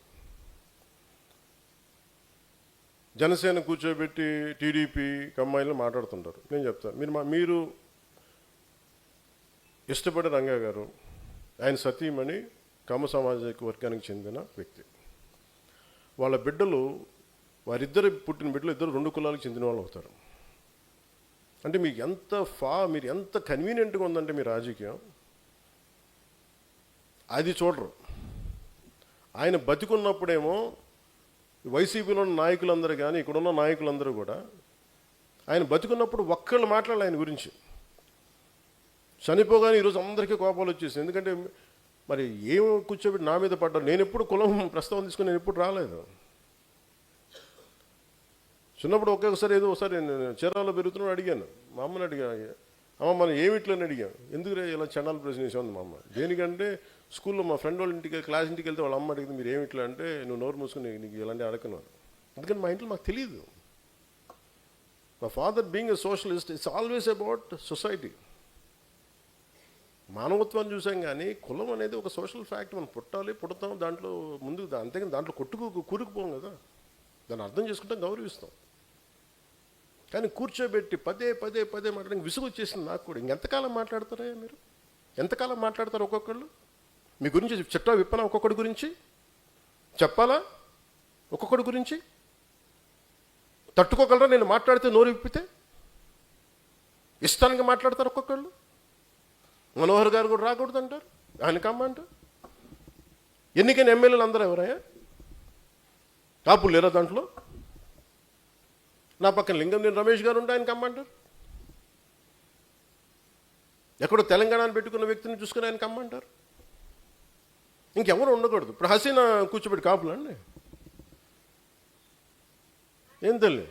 జనసేన కూర్చోబెట్టి టీడీపీ కమ్మాయిలు మాట్లాడుతుంటారు. నేను చెప్తాను, మీరు ఇష్టపడే రంగా గారు, ఆయన సతీమణి కమ్మ సామాజిక వర్గానికి చెందిన వ్యక్తి. వాళ్ళ బిడ్డలు, వారిద్దరు పుట్టిన బిడ్డలు ఇద్దరు 2 కులాలకు చెందిన వాళ్ళు అవుతారు. అంటే మీకు మీరు ఎంత కన్వీనియంట్గా ఉందంటే మీ రాజకీయం, అది చూడరు. ఆయన బతికున్నప్పుడేమో వైసీపీలో ఉన్న నాయకులందరూ కానీ ఇక్కడున్న నాయకులందరూ కూడా ఆయన బతికున్నప్పుడు ఒక్కళ్ళు మాట్లాడాలి ఆయన గురించి. చనిపోగానే ఈరోజు అందరికీ కోపాలు వచ్చేసింది. ఎందుకంటే మరి ఏం కూర్చోబెట్టి నా మీద పడ్డారు. నేను ఎప్పుడు కులం ప్రస్తావన తీసుకుని నేను ఎప్పుడు రాలేదు. చిన్నప్పుడు ఒక్కొక్కసారి ఒకసారి నేను చీరాల్లో పెరుగుతున్నాడు అడిగాను, మా అమ్మని అడిగాను, అమ్మ మనం ఏమిట్లని అడిగాను. ఎందుకు ఇలా చండాల ప్రశ్న వేసాను మా అమ్మ. దేనికంటే స్కూల్లో మా ఫ్రెండ్ వాళ్ళ ఇంటికి క్లాస్ ఇంటికి వెళ్తే వాళ్ళ అమ్మ అడిగింది, మీరు ఏమిట్లా అంటే, నువ్వు నోరు మూసుకుని నీకు ఇలాంటి అడగను. ఎందుకంటే మా ఇంట్లో మాకు తెలియదు. మా father being a socialist, it's always about society. మానవత్వాన్ని చూసాం కానీ కులం అనేది ఒక సోషల్ ఫ్యాక్ట్. మనం పుడతాం దాంట్లో ముందుకు, అంతేగాని దాంట్లో కూరుకుపోం కదా. దాన్ని అర్థం చేసుకుంటాం, గౌరవిస్తాం. కానీ కూర్చోబెట్టి పదే మాట్లాడడానికి విసుగు వచ్చేసింది నాకు కూడా. ఇంకెంతకాలం మాట్లాడతారా మీరు? ఎంతకాలం మాట్లాడతారు ఒక్కొక్కళ్ళు? మీ గురించి చెట్టా విప్పనా? ఒక్కొక్కడి గురించి చెప్పాలా? ఒక్కొక్కడి గురించి తట్టుకోగలరా? నేను మాట్లాడితే నోరు విప్పితే ఇష్టానికి మాట్లాడతారు ఒక్కొక్కళ్ళు. మనోహర్ గారు కూడా రాకూడదు అంటారు, ఆయన కమ్మంటారు. ఎన్నికైన ఎమ్మెల్యేలు అందరూ ఎవరయ్యా? కాపులు లేరా దాంట్లో? నా పక్కన లింగంనేని రమేష్ గారు ఉంటే ఆయన కమ్మంటారు. ఎక్కడో తెలంగాణను పెట్టుకున్న వ్యక్తిని చూసుకుని ఆయన కమ్మంటారు. ఇంకెవరు ఉండకూడదు. ఇప్పుడు హసీనా కూర్చోబెట్టి కాపులు అండి, ఏం తెలియ.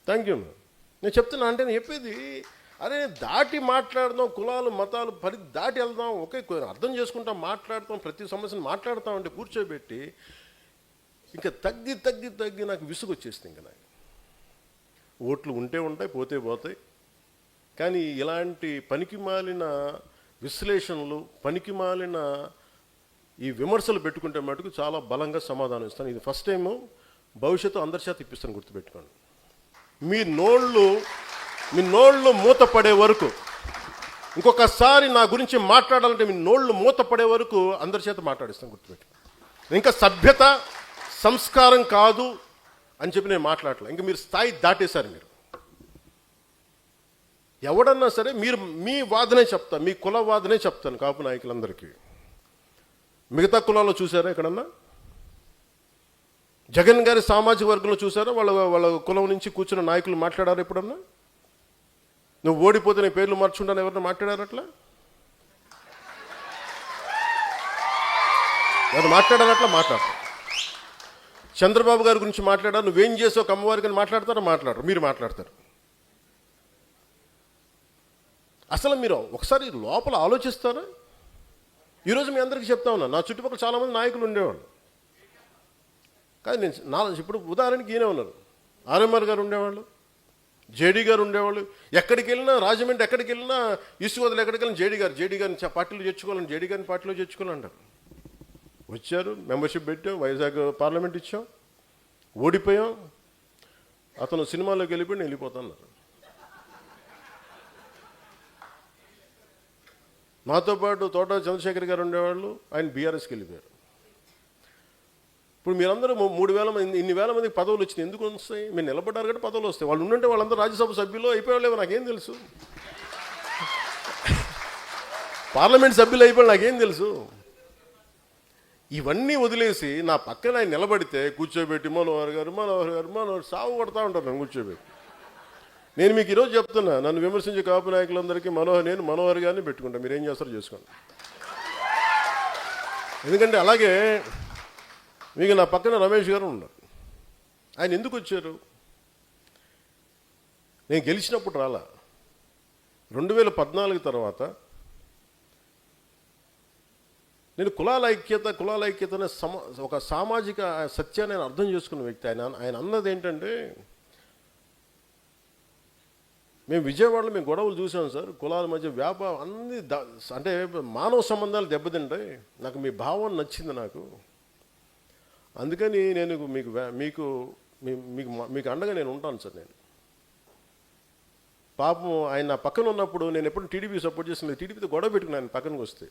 Thank you. నేను చెప్తున్నా అంటే నేను చెప్పేది, అరే దాటి మాట్లాడదాం, కులాలు మతాలు దాటి వెళ్దాం, ఒకే అర్థం చేసుకుంటాం, మాట్లాడతాం, ప్రతి సమస్యను మాట్లాడతాం. అంటే కూర్చోబెట్టి ఇంకా తగ్గి నాకు విసుగు వచ్చేస్తుంది. ఇంకా నాకు ఓట్లు ఉంటే ఉంటాయి, పోతే పోతాయి. కానీ ఇలాంటి పనికిమాలిన విశ్లేషణలు, పనికిమాలిన ఈ విమర్శలు పెట్టుకుంటే మటుకు చాలా బలంగా సమాధానం ఇస్తాను. ఇది ఫస్ట్ టైము, భవిష్యత్తు అందరి చేత ఇప్పిస్తాను, గుర్తుపెట్టుకోండి. మీ నోళ్ళు మూతపడే వరకు, ఇంకొకసారి నా గురించి మాట్లాడాలంటే మీ నోళ్ళు మూతపడే వరకు అందరి చేత మాట్లాడిస్తాను, గుర్తుపెట్టుకోండి. ఇంకా సభ్యత సంస్కారం కాదు అని చెప్పి నేను మాట్లాడలే. ఇంకా మీరు స్థాయి దాటేశారు. మీరు ఎవడన్నా సరే మీరు మీ వాదనే చెప్తా, మీ కుల వాదనే చెప్తాను కాపు నాయకులందరికీ. మిగతా కులాల్లో చూసారా ఎక్కడన్నా? జగన్ గారి సామాజిక వర్గంలో చూసారా వాళ్ళ కులం నుంచి కూర్చున్న నాయకులు మాట్లాడారు ఎప్పుడన్నా? నువ్వు ఓడిపోతే నీ పేర్లు మార్చుకుంటాను ఎవరన్నా మాట్లాడారు అట్లా? ఎవరు మాట్లాడారట్లా? మాట్లాడతారు. చంద్రబాబు గారి గురించి మాట్లాడారు, నువ్వేం చేసావు కమ్మవారికి అని మాట్లాడతారో? మాట్లాడరు. మీరు మాట్లాడతారు. అసలు మీరు ఒకసారి లోపల ఆలోచిస్తారా? ఈరోజు మీ అందరికీ చెప్తా ఉన్నా, నా చుట్టుపక్కల చాలామంది నాయకులు ఉండేవాళ్ళు. కానీ నేను ఇప్పుడు ఉదాహరణకి ఈయనే ఉన్నారు, ఆర్ఎంఆర్ గారు ఉండేవాళ్ళు, జేడీ గారు ఉండేవాళ్ళు. ఎక్కడికి వెళ్ళినా, రాజమండ్రి ఎక్కడికి వెళ్ళినా, ఈస్ట్ గోదావరి ఎక్కడికి వెళ్ళినా జేడీ గారిని పార్టీలో చేర్చుకోవాలని, జేడీ గారిని పార్టీలో చేర్చుకోవాలంటారు. వచ్చారు, మెంబర్షిప్ పెట్టాం, వైజాగ్ పార్లమెంట్ ఇచ్చాం, ఓడిపోయాం. అతను సినిమాలోకి వెళ్ళిపోయి నేను వెళ్ళిపోతాను. మాతో పాటు తోట చంద్రశేఖర్ గారు ఉండేవాళ్ళు, ఆయన బీఆర్ఎస్కి వెళ్ళిపోయారు. ఇప్పుడు మీరందరూ 3,000 మంది, ఇన్ని వేల మందికి పదవులు వచ్చినాయి. ఎందుకు వస్తాయి? మీరు నిలబడ్డారు కాబట్టి పదవులు వస్తాయి. వాళ్ళు ఉండుంటే వాళ్ళందరూ రాజ్యసభ సభ్యులు అయిపోయాలేమో నాకేం తెలుసు, పార్లమెంట్ సభ్యులు అయిపోయి నాకేం తెలుసు. ఇవన్నీ వదిలేసి నా పక్కన ఆయన నిలబడితే కూర్చోబెట్టి మనోహర్ గారు సాగు కొడతా ఉంటారు నన్ను కూర్చోబెట్టి. నేను మీకు ఈరోజు చెప్తున్నా, నన్ను విమర్శించే కాపు నాయకులందరికీ నేను మనోహర్ గారిని పెట్టుకుంటా, మీరు ఏం చేస్తారో చేసుకోండి. ఎందుకంటే అలాగే మీకు నా పక్కన రమేష్ గారు ఉన్నారు. ఆయన ఎందుకు వచ్చారు? నేను గెలిచినప్పుడు రాలా. 2014 తర్వాత నేను కులాల ఐక్యత అనే ఒక సామాజిక సత్యాన్ని నేను అర్థం చేసుకున్న వ్యక్తి. ఆయన అన్నది ఏంటంటే, మేము విజయవాడలో మేము గొడవలు చూసాం సార్, కులాల మధ్య వ్యాపారం అన్ని అంటే మానవ సంబంధాలు దెబ్బతింటాయి, నాకు మీ భావం నచ్చింది నాకు, అందుకని నేను మీకు అండగా నేను ఉంటాను సార్. నేను పాపం ఆయన నా పక్కన ఉన్నప్పుడు నేను ఎప్పుడు టీడీపీ సపోర్ట్ చేసిన, టీడీపీతో గొడవ పెట్టుకుని ఆయన పక్కనకి వస్తే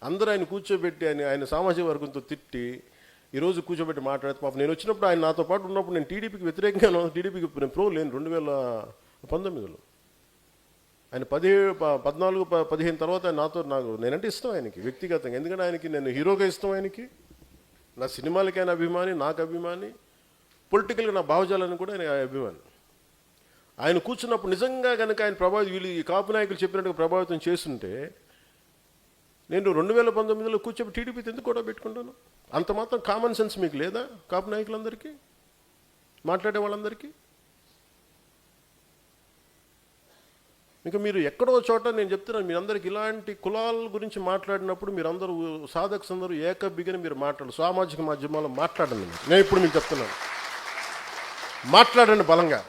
అందరూ ఆయన కూర్చోబెట్టి ఆయన సామాజిక వర్గంతో తిట్టి ఈరోజు కూర్చోబెట్టి మాట్లాడితే, పాపం నేను వచ్చినప్పుడు ఆయన నాతో పాటు ఉన్నప్పుడు నేను టీడీపీకి వ్యతిరేకంగా టీడీపీకి నేను ప్రో లేను. 2019లో ఆయన 14-15 తర్వాత నేనంటే ఇష్టం ఆయనకి వ్యక్తిగతంగా, ఎందుకంటే ఆయనకి నేను హీరోగా ఇష్టం, ఆయనకి నా సినిమాలకి ఆయన అభిమాని, నాకు అభిమాని, పొలిటికల్గా నా భావజాలను కూడా ఆయన అభిమాని. ఆయన కూర్చున్నప్పుడు నిజంగా కనుక ఆయన వీళ్ళు ఈ కాపు నాయకులు చెప్పినట్టుగా ప్రభావితం చేస్తుంటే నేను 2019లో కూర్చోబెట్టి టీడీపీతో ఎందుకు కూడా పెట్టుకుంటాను? అంత మాత్రం కామన్ సెన్స్ మీకు లేదా కాపు నాయకులందరికీ, మాట్లాడే వాళ్ళందరికీ? ఇంకా మీరు ఎక్కడో చోట నేను చెప్తున్నాను, మీరందరికీ ఇలాంటి కులాల గురించి మాట్లాడినప్పుడు మీరందరూ సాధకులందరూ ఏకబిగిన మీరు సామాజిక మాధ్యమాల్లో మాట్లాడండి. నేను ఇప్పుడు మీకు చెప్తున్నాను, మాట్లాడండి బలంగా.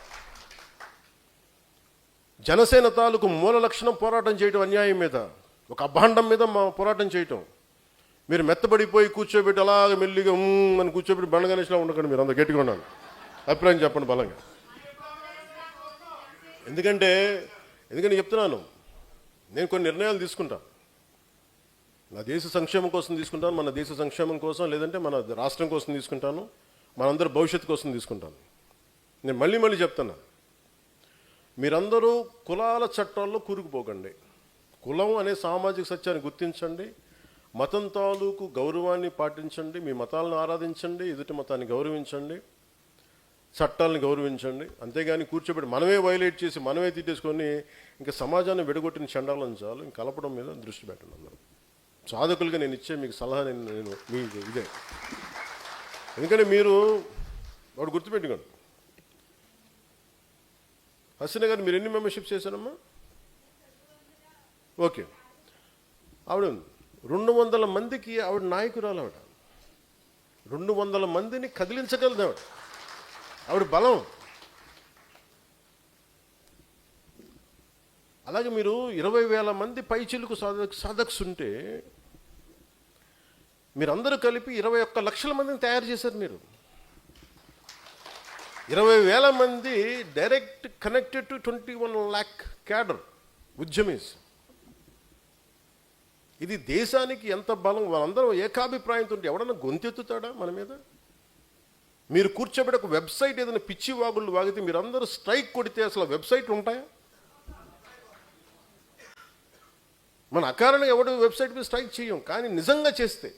జనసేన తాలూకు మూల లక్షణం పోరాటం చేయడం, అన్యాయం మీద, ఒక అభాండం మీద పోరాటం చేయటం. మీరు మెత్తబడిపోయి కూర్చోబెట్టి అలాగ మెల్లిగా అని కూర్చోబెట్టి బండగణేష్లా ఉండకండి. మీరు అంత గట్టిగా ఉన్నాను, అభిప్రాయం చెప్పండి బలంగా. ఎందుకంటే చెప్తున్నాను, నేను కొన్ని నిర్ణయాలు తీసుకుంటాను, నా దేశ సంక్షేమం కోసం తీసుకుంటాను, మన దేశ సంక్షేమం కోసం, లేదంటే మన రాష్ట్రం కోసం తీసుకుంటాను, మనందరి భవిష్యత్తు కోసం తీసుకుంటాను. నేను మళ్ళీ చెప్తున్నా, మీరందరూ కులాల చట్టాల్లో కూరుకుపోకండి. కులం అనే సామాజిక సత్యాన్ని గుర్తించండి, మతం తాలూకు గౌరవాన్ని పాటించండి, మీ మతాలను ఆరాధించండి, ఎదుటి మతాన్ని గౌరవించండి, చట్టాలను గౌరవించండి. అంతేగాని కూర్చోబెట్టి మనమే వైలేట్ చేసి మనమే తీసేసుకొని ఇంకా సమాజాన్ని విడగొట్టిన చండాలను చాలు, ఇంక కలపడం మీద దృష్టి పెట్టండి. అందరూ సాధకులుగా నేను ఇచ్చే మీకు సలహా నేను మీకు ఇదే. ఎందుకంటే మీరు వాడు గుర్తుపెట్టుకోండి, హసీనా గారు మీరు ఎన్ని మెంబర్షిప్స్ చేశారమ్మా? ఓకే, ఆవిడ 200 మందికి ఆవిడ నాయకురాలు. ఆవిడ 200 మందిని కదిలించగలదు. ఆవిడ బలం. అలాగే మీరు 20,000 మంది పైచిలుకు సాధక్స్ ఉంటే మీరందరూ కలిపి 21 లక్షల మందిని తయారు చేశారు. మీరు 20,000 మంది direct connected to 21 lakh cadre ఉద్యమీస్. ఇది దేశానికి ఎంత బలం. వాళ్ళందరూ ఏకాభిప్రాయంతో ఉంటే ఎవడన్నా గొంతెత్తుతాడా మన మీద? మీరు కూర్చోబెట్టి ఒక వెబ్సైట్ ఏదైనా పిచ్చి వాగుళ్ళు వాగితే మీరందరూ స్ట్రైక్ కొడితే అసలు వెబ్సైట్లు ఉంటాయా? మన అకారణంగా ఎవడు వెబ్సైట్ మీద స్ట్రైక్ చేయం, కానీ నిజంగా చేస్తే.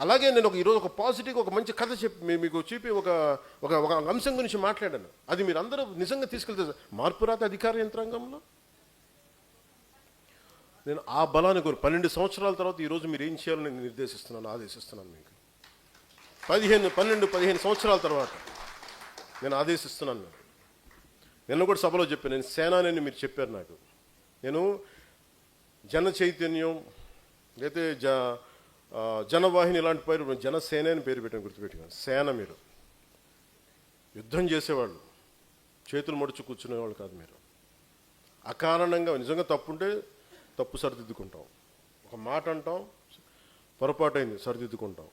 అలాగే నేను ఈరోజు ఒక పాజిటివ్ ఒక మంచి కథ మీకు చూపి ఒక అంశం గురించి మాట్లాడాను. అది మీరు అందరూ నిజంగా తీసుకెళ్తే మార్పు రాత అధికార యంత్రాంగంలో నేను ఆ బలాన్ని 12 సంవత్సరాల తర్వాత ఈరోజు మీరు ఏం చేయాలో నేను నిర్దేశిస్తున్నాను, ఆదేశిస్తున్నాను. మీకు 15 సంవత్సరాల తర్వాత నేను ఆదేశిస్తున్నాను. నిన్న కూడా సభలో చెప్పాను, నేను సేనాని మీరు చెప్పారు నాకు. నేను జన చైతన్యం అయితే జనవాహిని ఇలాంటి పేరు, జనసేన అని పేరు పెట్టాను, గుర్తుపెట్టుకోండి. సేన మీరు యుద్ధం చేసేవాళ్ళు, చేతులు మడుచు కూర్చునేవాళ్ళు కాదు. మీరు అకారణంగా నిజంగా తప్పుంటే తప్పు సరిదిద్దుకుంటాం, ఒక మాట అంటాం పొరపాటైంది సరిదిద్దుకుంటాం,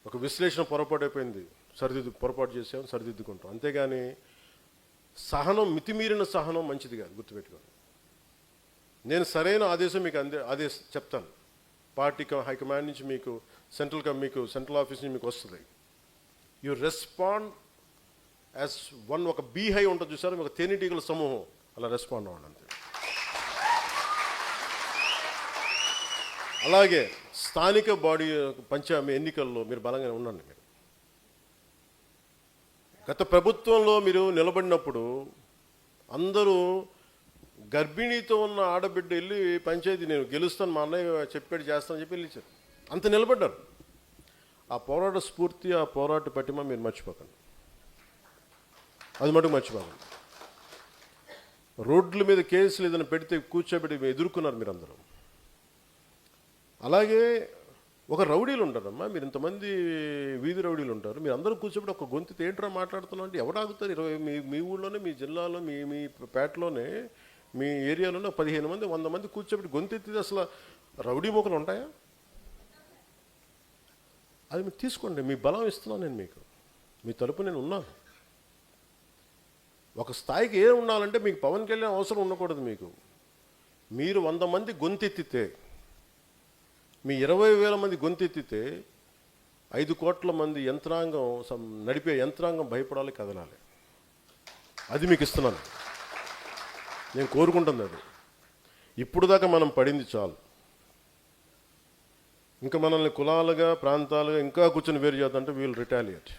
ఒక విశ్లేషణ పొరపాటైపోయింది పొరపాటు చేసాం సరిదిద్దుకుంటాం. అంతేగాని సహనం, మితిమీరిన సహనం మంచిది కాదు, గుర్తుపెట్టుకోండి. నేను సరైన ఆదేశం మీకు చెప్తాను. పార్టీ హైకమాండ్ నుంచి మీకు సెంట్రల్ ఆఫీస్ నుంచి మీకు వస్తుంది. You respond as one. ఒక బీహై ఉంటుంది చూసారు, ఒక తేనెటీగల సమూహం, అలా రెస్పాండ్ అవ్వండి అంతే. అలాగే స్థానిక బాడీ ఎన్నికల్లో మీరు బలంగా ఉండండి. మీరు గత ప్రభుత్వంలో మీరు నిలబడినప్పుడు అందరూ గర్భిణీతో ఉన్న ఆడబిడ్డ వెళ్ళి పంచాయతీ నేను గెలుస్తాను, మా అన్నయ్య చెప్పాడు చేస్తానని చెప్పి వెళ్ళిచ్చారు. అంత నిలబడ్డారు. ఆ పోరాట స్ఫూర్తి, ఆ పోరాట పటిమ మీరు మర్చిపోకండి. అది మటుకు మర్చిపోకండి. రోడ్ల మీద కేసులు ఏదైనా పెడితే కూర్చోబెట్టి ఎదుర్కొన్నారు మీరు అందరూ. అలాగే ఒక రౌడీలు ఉంటారమ్మా, మీరు ఇంతమంది వీధి రౌడీలు ఉంటారు, మీరు అందరూ కూర్చోబెట్టి ఒక గొంతు ఏంట్రా మాట్లాడుతున్నాం అంటే ఎవరు ఆగుతారు? 20 మీ ఊళ్ళోనే, మీ జిల్లాలో, మీ పేటలోనే, మీ ఏరియాలోనే 15 మంది 100 మంది కూర్చోబెట్టి గొంతెత్తితే అసలు రౌడీ మొక్కలు ఉంటాయా? అది మీరు తీసుకోండి. మీ బలం ఇస్తున్నాను నేను మీకు, మీ తరపు నేను ఉన్నాను. ఒక స్థాయికి ఏం ఉండాలంటే మీకు పవన్ కళ్యాణ్ అవసరం ఉండకూడదు. మీరు 100 మంది గొంతెత్తితే, మీ 20,000 మంది గొంతెత్తితే 5 కోట్ల మంది యంత్రాంగం నడిపే యంత్రాంగం భయపడాలి, కదలాలి. అది మీకు ఇస్తున్నాను, నేను కోరుకుంటుంది అది. ఇప్పుడు దాకా మనం పడింది చాలు. ఇంకా మనల్ని కులాలుగా, ప్రాంతాలుగా ఇంకా కూర్చొని వేరు చేద్దామంటే వీల్ రిటాలియేట్.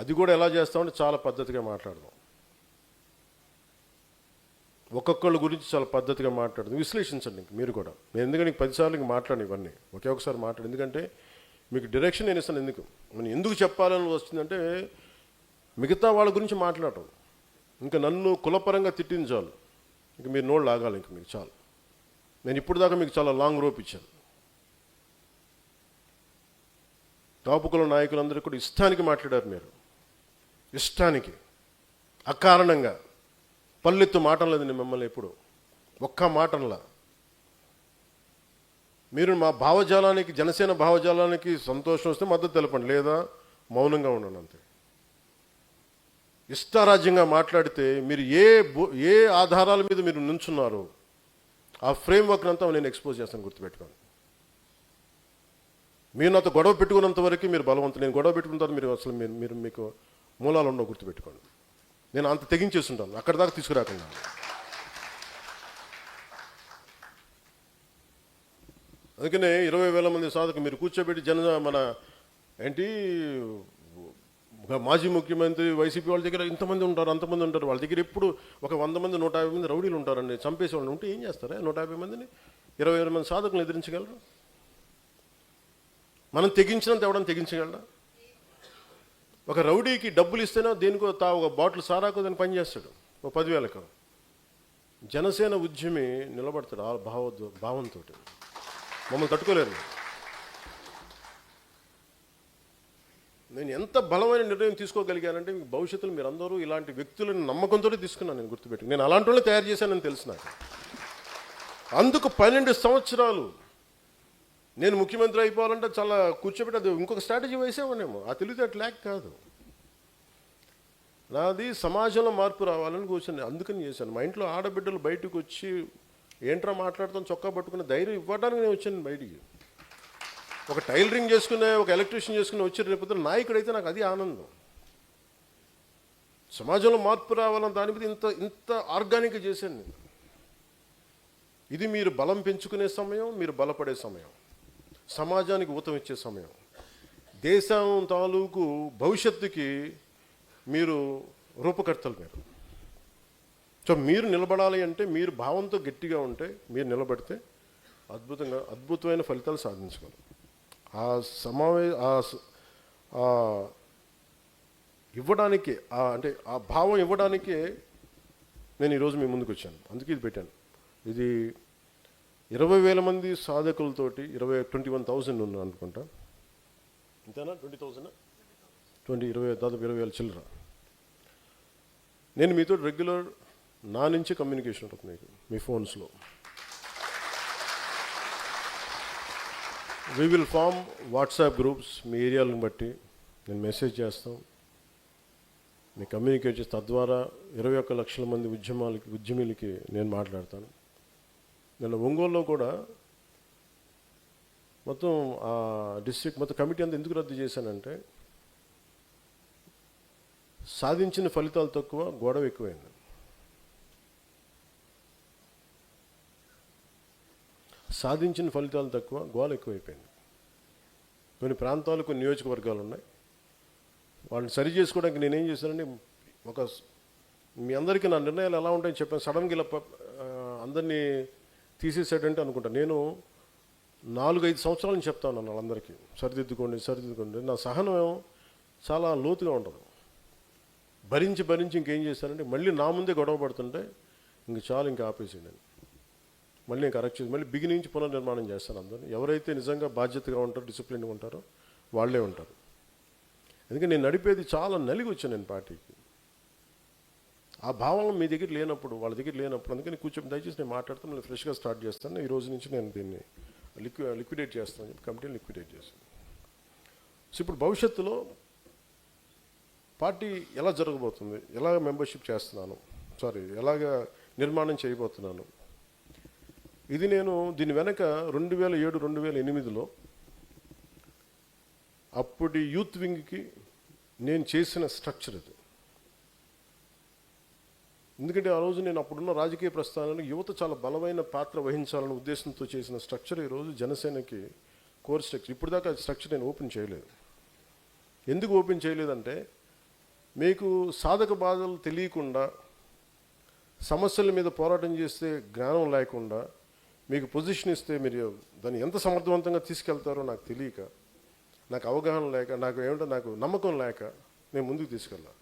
అది కూడా ఎలా చేస్తామంటే చాలా పద్ధతిగా మాట్లాడదాం. ఒక్కొక్కళ్ళ గురించి చాలా పద్ధతిగా మాట్లాడదాం, విశ్లేషించండి. మీరు కూడా నేను ఎందుకంటే 10 సార్లు మాట్లాడిన ఇవన్నీ ఒకే ఒకసారి మాట్లాడు. ఎందుకంటే మీకు డైరెక్షన్ నేను ఇస్తాను. నేను ఎందుకు చెప్పాలని వచ్చిందంటే మిగతా వాళ్ళ గురించి మాట్లాడటం, ఇంకా నన్ను కులపరంగా తిట్టింది చాలు, ఇంక మీరు నోళ్ళు ఆగాలి, ఇంక మీకు చాలు. నేను ఇప్పుడు దాకా మీకు చాలా లాంగ్ రోప్ ఇచ్చాను. కాపు కుల నాయకులందరూ కూడా ఇష్టానికి మాట్లాడారు. మీరు ఇష్టానికి, అకారణంగా పల్లెత్తు మాటం లేదు నేను మిమ్మల్ని ఎప్పుడు ఒక్క మాటంలా. మీరు మా భావజాలానికి, జనసేన భావజాలానికి సంతోషం వస్తే మద్దతు తెలపండి, లేదా మౌనంగా ఉండండి అంతే. ఇష్టారాజ్యంగా మాట్లాడితే మీరు ఏ ఆధారాల మీద మీరు నుంచున్నారు, ఆ ఫ్రేమ్వర్క్ అంతా నేను ఎక్స్పోజ్ చేస్తాను, గుర్తుపెట్టుకోండి. మీరు నాతో గొడవ పెట్టుకున్నంత వరకు మీరు బలవంతులు. నేను గొడవ పెట్టుకున్న తర్వాత మీరు అసలు మీకు మూలాలు ఉండవు, గుర్తుపెట్టుకోండి. నేను అంత తెగించేస్తుంటాను, అక్కడి దాకా తీసుకురాకుండా. అందుకనే 20,000 మంది సాధకు మీరు కూర్చోబెట్టి మన మాజీ ముఖ్యమంత్రి వైసీపీ వాళ్ళ దగ్గర ఇంతమంది ఉంటారు, అంతమంది ఉంటారు. వాళ్ళ దగ్గర ఎప్పుడు ఒక 100 మంది 150 మంది రౌడీలు ఉంటారండి. చంపేసే వాళ్ళు ఉంటే ఏం చేస్తారా? 150 మందిని 20,000 మంది సాధకులను ఎదిరించగలరు? మనం తెగించినంత ఎవడని తెగించగలరా? ఒక రౌడీకి డబ్బులు ఇస్తేనే దేనికో ఒక బాటిల్ సారాకో దాన్ని పనిచేస్తాడు, ఓ 10,000కు. జనసేన ఉద్యమి నిలబడతాడు ఆ భావంతో. మమ్మల్ని తట్టుకోలేరు. నేను ఎంత బలమైన నిర్ణయం తీసుకోగలిగానంటే మీకు భవిష్యత్తులో మీరందరూ ఇలాంటి వ్యక్తులను నమ్మకంతో తీసుకున్నాను. నేను గుర్తుపెట్టి నేను అలాంటి వాళ్ళని తయారు చేశానని తెలుసు నాకు. అందుకు 12 సంవత్సరాలు నేను ముఖ్యమంత్రి అయిపోవాలంటే చాలా కూర్చోబెట్టి అది ఇంకొక స్ట్రాటజీ వేసేవానేమో. ఆ తెలివితేటలు లేక కాదు, నాది సమాజంలో మార్పు రావాలని కూర్చొని అందుకని చేశాను. మా ఇంట్లో ఆడబిడ్డలు బయటకు వచ్చి ఏంట్రా మాట్లాడుతాం చొక్కా పట్టుకునే ధైర్యం ఇవ్వడానికి నేను వచ్చాను బయటికి. ఒక టైలరింగ్ చేసుకునే, ఒక ఎలక్ట్రీషియన్ చేసుకుని వచ్చి రేపు నాయకుడైతే నాకు అది ఆనందం. సమాజంలో మార్పు రావాలని దాని మీద ఇంత ఆర్గానిక్గా చేశాను నేను. ఇది మీరు బలం పెంచుకునే సమయం, మీరు బలపడే సమయం, సమాజానికి ఊతం ఇచ్చే సమయం, దేశం తాలూకు భవిష్యత్తుకి మీరు రూపకర్తలు. సో మీరు నిలబడాలి అంటే మీరు భావంతో గట్టిగా ఉంటే, మీరు నిలబడితే అద్భుతమైన ఫలితాలు సాధించగలరు. ఇవ్వడానికి అంటే ఆ భావం ఇవ్వడానికే నేను ఈరోజు మీ ముందుకు వచ్చాను. అందుకే ఇది పెట్టాను. ఇది 20,000 మంది సాధకులతోటి 21,000 ఉన్నా అనుకుంటా, ఇంతేనా? 20,000 దాదాపు 20,000 చిల్లర. నేను మీతో రెగ్యులర్ నా నుంచి కమ్యూనికేషన్ ఉంటుంది మీకు, మీ ఫోన్స్లో. We will form WhatsApp groups. మీ ఏరియాలను బట్టి నేను మెసేజ్ చేస్తాం, మీకు కమ్యూనికేట్ చేస్తాను. తద్వారా 21 లక్షల మంది ఉద్యమీలకి నేను మాట్లాడతాను. నేను ఒంగోలులో కూడా మొత్తం ఆ డిస్ట్రిక్ట్ మొత్తం కమిటీ అంతా ఎందుకు రద్దు చేశానంటే సాధించిన ఫలితాలు తక్కువ, గొడవ ఎక్కువైంది. సాధించిన ఫలితాలు తక్కువ, గోల ఎక్కువైపోయింది. కొన్ని ప్రాంతాలు, కొన్ని నియోజకవర్గాలు ఉన్నాయి, వాళ్ళని సరి చేసుకోవడానికి నేనేం చేశానంటే, మీ అందరికీ నా నిర్ణయాలు ఎలా ఉంటాయని చెప్పాను. సడన్గా ఇలా అందరినీ తీసేసాడంటే అనుకుంటా. నేను 4-5 సంవత్సరాల నుంచి చెప్తా ఉన్నాను వాళ్ళందరికీ, సరిదిద్దుకోండి. నా సహనం చాలా లోతుగా ఉంటుంది. భరించి ఇంకేం చేశానంటే, మళ్ళీ నా ముందే గొడవ పడుతుంటే ఇంక చాలు, ఇంకా ఆపేసిండి. మళ్ళీ నేను కరెక్ట్ చేసి మళ్ళీ బిగినింగ్ నుంచి పునర్నిర్మాణం చేస్తాను అందరినీ. ఎవరైతే నిజంగా బాధ్యతగా ఉంటారో, డిసిప్లిన్గా ఉంటారో వాళ్ళే ఉంటారు. ఎందుకంటే నేను నడిపేది చాలా నలిగి వచ్చాను నేను పార్టీకి. ఆ భావం మీ దగ్గర లేనప్పుడు, వాళ్ళ దగ్గర లేనప్పుడు, అందుకని కూర్చొని దయచేసి నేను మాట్లాడుతాను, మళ్ళీ ఫ్రెష్గా స్టార్ట్ చేస్తాను. ఈ రోజు నుంచి నేను దీన్ని లిక్విడేట్ చేస్తాను చెప్పి కమిటీని లిక్విడేట్ చేస్తాను. సో ఇప్పుడు భవిష్యత్తులో పార్టీ ఎలా జరగబోతుంది, ఎలాగ మెంబర్షిప్ చేస్తున్నాను, ఎలాగ నిర్మాణం చేయబోతున్నాను, ఇది నేను దీని వెనక 2007-2008లో అప్పటి యూత్ వింగ్కి నేను చేసిన స్ట్రక్చర్ ఇది. ఎందుకంటే ఆ రోజు నేను అప్పుడున్న రాజకీయ ప్రస్థానంలో యువత చాలా బలమైన పాత్ర వహించాలనే ఉద్దేశంతో చేసిన స్ట్రక్చర్ ఈరోజు జనసేనకి కోర్ స్ట్రక్చర్. ఇప్పుడు దాకా స్ట్రక్చర్ నేను ఓపెన్ చేయలేదు. ఎందుకు ఓపెన్ చేయలేదంటే, మీకు సాధక బాధలు తెలియకుండా, సమస్యల మీద పోరాటం చేస్తే జ్ఞానం లేకుండా, మీకు పొజిషన్ ఇస్తే మీరు దాన్ని ఎంత సమర్థవంతంగా తీసుకెళ్తారో నాకు తెలియక, నాకు అవగాహన లేక, నాకు నమ్మకం లేక నేను ముందుకు తీసుకెళ్ళాను.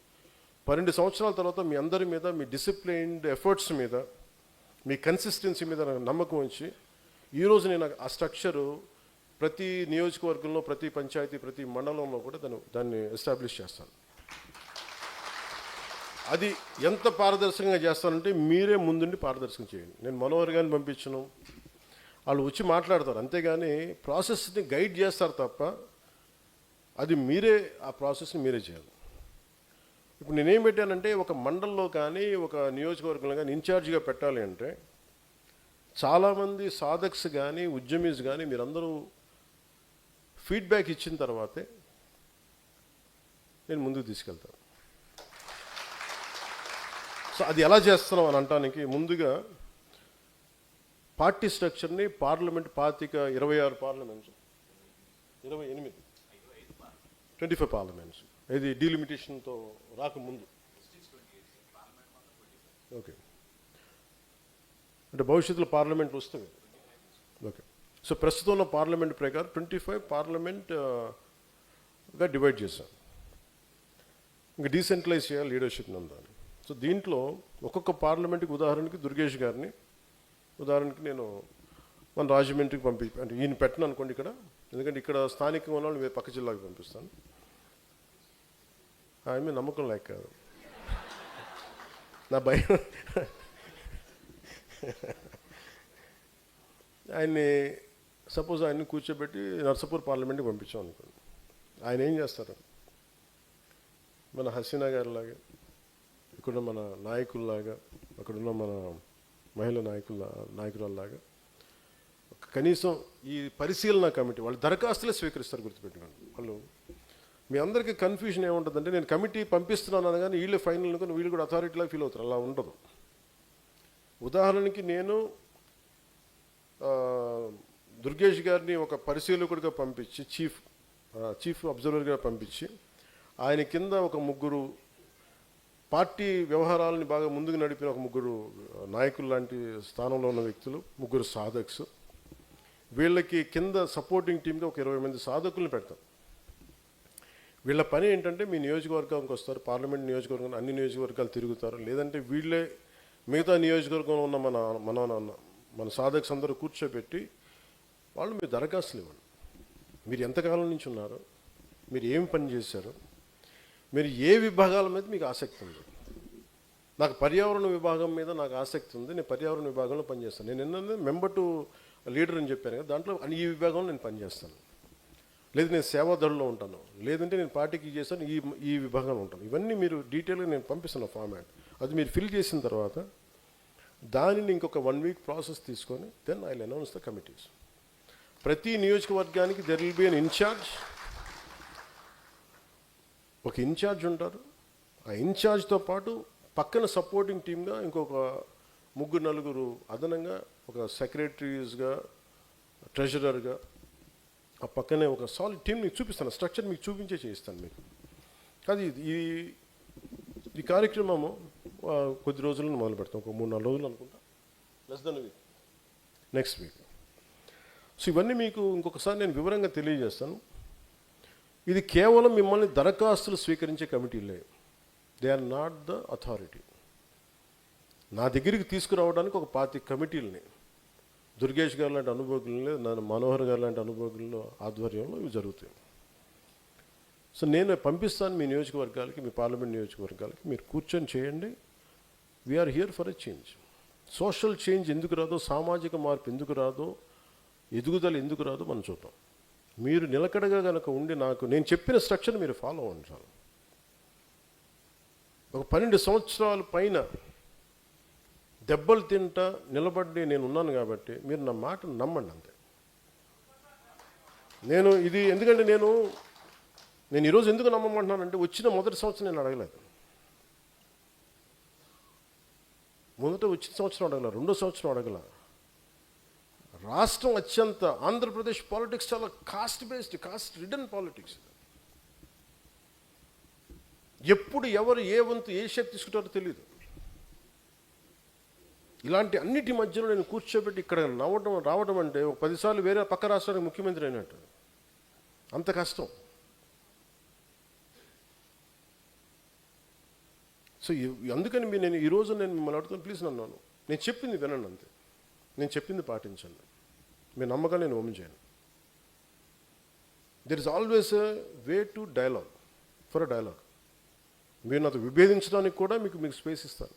12 సంవత్సరాల తర్వాత మీ అందరి మీద, మీ డిసిప్లైన్డ్ ఎఫర్ట్స్ మీద, మీ కన్సిస్టెన్సీ మీద నాకు నమ్మకం వచ్చి ఈరోజు నేను ఆ స్ట్రక్చరు ప్రతి నియోజకవర్గంలో, ప్రతి పంచాయతీ, ప్రతి మండలంలో కూడా దాన్ని ఎస్టాబ్లిష్ చేస్తాను. అది ఎంత పారదర్శకంగా చేస్తానంటే మీరే ముందుండి పారదర్శకం చేయండి. నేను మనోహర్ గారిని పంపించను, వాళ్ళు వచ్చి మాట్లాడతారు, అంతేగాని ప్రాసెస్ని గైడ్ చేస్తారు తప్ప అది మీరే, ఆ ప్రాసెస్ని మీరే చేయాలి. ఇప్పుడు నేనేం పెట్టానంటే, ఒక మండలంలో కానీ ఒక నియోజకవర్గంలో కానీ ఇన్ఛార్జిగా పెట్టాలి అంటే చాలామంది సాధక్స్ కానీ ఉద్యమీస్ కానీ మీరందరూ ఫీడ్బ్యాక్ ఇచ్చిన తర్వాతే నేను ముందుకు తీసుకెళ్తాను. సో అది ఎలా చేస్తున్నాం అని అంటానికి ముందుగా పార్టీ స్ట్రక్చర్ని పార్లమెంట్ 26 పార్లమెంట్స్, 25 పార్లమెంట్స్, ఇది డీలిమిటేషన్తో రాకముందు. ఓకే, అంటే భవిష్యత్తులో పార్లమెంట్ వస్తుంది. ఓకే, సో ప్రస్తుతం ఉన్న పార్లమెంట్ ప్రకారం 25 పార్లమెంట్గా డివైడ్ చేశాం. ఇంకా డీసెంట్రలైజ్ చేయాలి లీడర్షిప్ని అంతా. సో దీంట్లో ఒక్కొక్క పార్లమెంట్కి, ఉదాహరణకి దుర్గేష్ గారిని ఉదాహరణకి నేను మన రాజమండ్రికి అంటే ఈయన పెట్టను అనుకోండి ఇక్కడ, ఎందుకంటే ఇక్కడ స్థానికంగా ఉన్న వాళ్ళు పక్క జిల్లాకి పంపిస్తాను. ఆయన మీద నమ్మకం లేక కాదు, నా భయం. ఆయన్ని ఆయన్ని కూర్చోబెట్టి నర్సాపూర్ పార్లమెంట్కి పంపించాం అనుకోండి. ఆయన ఏం చేస్తారు, మన హసీనా గారిలాగా, ఇక్కడున్న మన నాయకుల్లాగా, అక్కడున్న మన మహిళా నాయకురాల్లాగా కనీసం ఈ పరిశీలన కమిటీ వాళ్ళు దరఖాస్తులే స్వీకరిస్తారు, గుర్తుపెట్టుకోండి. వాళ్ళు మీ అందరికీ కన్ఫ్యూజన్ ఏముంటుందంటే, నేను కమిటీ పంపిస్తున్నాను అనగానే వీళ్ళు ఫైనల్ అనుకుని వీళ్ళు కూడా అథారిటీలాగా ఫీల్ అవుతారు. అలా ఉండదు. ఉదాహరణకి నేను దుర్గేష్ గారిని ఒక పరిశీలకుడిగా పంపించి, చీఫ్ అబ్జర్వర్గా పంపించి, ఆయన కింద ఒక 3 పార్టీ వ్యవహారాలని బాగా ముందుకు నడిపిన ఒక 3 నాయకులు లాంటి స్థానంలో ఉన్న వ్యక్తులు, 3 సాధక్స్, వీళ్ళకి కింద సపోర్టింగ్ టీమ్గా ఒక 20 మంది సాధకుల్ని పెడతాం. వీళ్ళ పని ఏంటంటే, మీ నియోజకవర్గానికి వస్తారు, పార్లమెంట్ నియోజకవర్గం అన్ని నియోజకవర్గాలు తిరుగుతారు, లేదంటే వీళ్ళే మిగతా నియోజకవర్గంలో ఉన్న మన సాధక్స్ అందరూ కూర్చోబెట్టి వాళ్ళు మీరు దరఖాస్తులు ఇవ్వండి. మీరు ఎంతకాలం నుంచి ఉన్నారు, మీరు ఏమి పని చేశారు, మీరు ఏ విభాగాల మీద మీకు ఆసక్తి ఉంది. నాకు పర్యావరణ విభాగం మీద నాకు ఆసక్తి ఉంది, నేను పర్యావరణ విభాగంలో పనిచేస్తాను. నేను ఏంటంటే మెంబర్ టు లీడర్ అని చెప్పాను కదా, దాంట్లో ఈ విభాగంలో నేను పనిచేస్తాను. లేదు నేను సేవాదళంలో ఉంటాను, లేదంటే నేను పార్టీకి చేస్తాను, ఈ విభాగంలో ఉంటాను. ఇవన్నీ మీరు డీటెయిల్గా నేను పంపిస్తాను ఫార్మాట్. అది మీరు ఫిల్ చేసిన తర్వాత దానిని ఇంకొక 1 వీక్ ప్రాసెస్ తీసుకొని then I will announce the committees. ప్రతి నియోజకవర్గానికి there will be an incharge. ఒక ఇన్ఛార్జ్ ఉంటారు. ఆ ఇన్ఛార్జ్తో పాటు పక్కన సపోర్టింగ్ టీమ్గా ఇంకొక 3-4 అదనంగా, ఒక సెక్రటరీస్గా, ట్రెజరర్గా, ఆ పక్కనే ఒక సాలిడ్ టీం మీకు చూపిస్తాను, స్ట్రక్చర్ మీకు చూపించే చేయిస్తాను మీకు. అది ఈ కార్యక్రమము కొద్ది రోజులను మొదలు పెడతాం, ఒక 3-4 రోజులు అనుకుంటా, less than week, next week. So ఇవన్నీ మీకు ఇంకొకసారి నేను వివరంగా తెలియజేస్తాను. ఇది కేవలం మిమ్మల్ని దరఖాస్తులు స్వీకరించే కమిటీలే, they are not the authority. నా దగ్గరికి తీసుకురావడానికి ఒక 25 కమిటీలని, దుర్గేష్ గారు లాంటి అనుభవజ్ఞులు, మనోహర్ గారు లాంటి అనుభవజ్ఞుల ఆధ్వర్యంలో ఇవి జరుగుతాయి. సో నేను పంపిస్తాను మీ నియోజకవర్గాలకి, మీ పార్లమెంట్ నియోజకవర్గాలకి, మీరు కూర్చొని చేయండి. We're here for a change. Social change ఎందుకు రాదో, సామాజిక మార్పు ఎందుకు రాదో, ఎదుగుదల ఎందుకు రాదో మనం చూద్దాం. మీరు నిలకడగా కనుక ఉండి నేను చెప్పిన స్ట్రక్చర్ మీరు ఫాలో అవ్వండి చాలు. ఒక 12 సంవత్సరాల పైన దెబ్బలు తింటా నిలబడి నేను ఉన్నాను కాబట్టి మీరు నా మాట నమ్మండి అంతే. ఎందుకంటే నేను ఈరోజు ఎందుకు నమ్మమంటున్నానంటే, వచ్చిన మొదటి సంవత్సరం నేను అడగలేదు, వచ్చిన సంవత్సరం అడగల, రెండో సంవత్సరం అడగల. రాష్ట్రం అత్యంత, ఆంధ్రప్రదేశ్ పాలిటిక్స్ చాలా cost based, cost ridden politics. ఎప్పుడు ఎవరు ఏ వంతు ఏ షేప్ తీసుకుంటారో తెలియదు. ఇలాంటి అన్నిటి మధ్యలో నేను కూర్చోబెట్టి ఇక్కడ రావడం అంటే ఒక 10 సార్లు వేరే పక్క రాష్ట్రానికి ముఖ్యమంత్రి అయినట్టు, అంత కష్టం. సో అందుకని నేను ఈరోజు మిమ్మల్ని అడుగుతాను, ప్లీజ్ నన్ను, నేను చెప్పింది వినండి అంతే, నేను చెప్పింది పాటించండి. మీ నమ్మకాన్ని నేను ఓపెన్ చేయను. There is always a way to dialogue, for a dialogue. మీరు నాతో విభేదించడానికి కూడా మీకు స్పేస్ ఇస్తాను.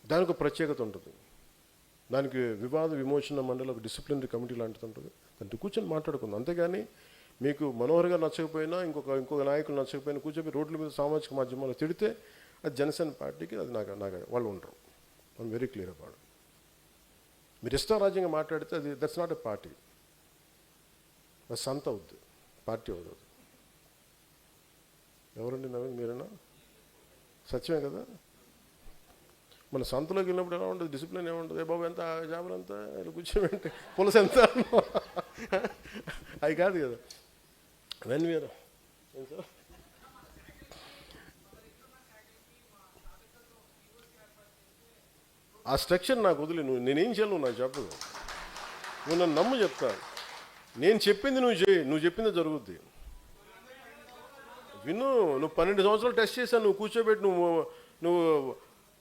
దానికి ఒక ప్రత్యేకత ఉంటుంది, దానికి వివాద విమోచన మండలి, ఒక డిసిప్లినరీ కమిటీ లాంటిది ఉంటుంది. దాంట్లో కూర్చొని మాట్లాడుకుందాం. అంతేగాని మీకు మనోహర్గా నచ్చకపోయినా, ఇంకొక నాయకులు నచ్చకపోయినా కూర్చొని రోడ్ల మీద సామాజిక మాధ్యమాల్లో తిడితే అది జనసేన పార్టీకి, అది నాకు వాళ్ళు ఉండరు. I'm very clear about. మీరు ఇష్టారాజ్యంగా మాట్లాడితే అది దట్స్ నాట్ ఎ పార్టీ, అది సంత అవుద్ది, పార్టీ అవుతుంది. ఎవరండి నవీన్, మీరేనా? సత్యమే కదా. మన సంతలోకి వెళ్ళినప్పుడు ఎలా ఉంటుంది, డిసిప్లిన్ ఏముంటుంది, బాబు ఎంత చేపలు ఎంత, ఇలా కూర్చోబెట్టి పులస ఎంత, అవి కాదు కదా. వెన్ వీఆర్ ఆ స్ట్రక్చర్ నాకు వదిలి, నేనేం చేయాలి నాకు చెప్పదు. నువ్వు నన్ను నమ్ము, చెప్తా. నేను చెప్పింది నువ్వు చేయి, నువ్వు చెప్పింది జరుగుద్ది. విను, నువ్వు 12 సంవత్సరాలు టెస్ట్ చేశాను, నువ్వు కూర్చోబెట్టి నువ్వు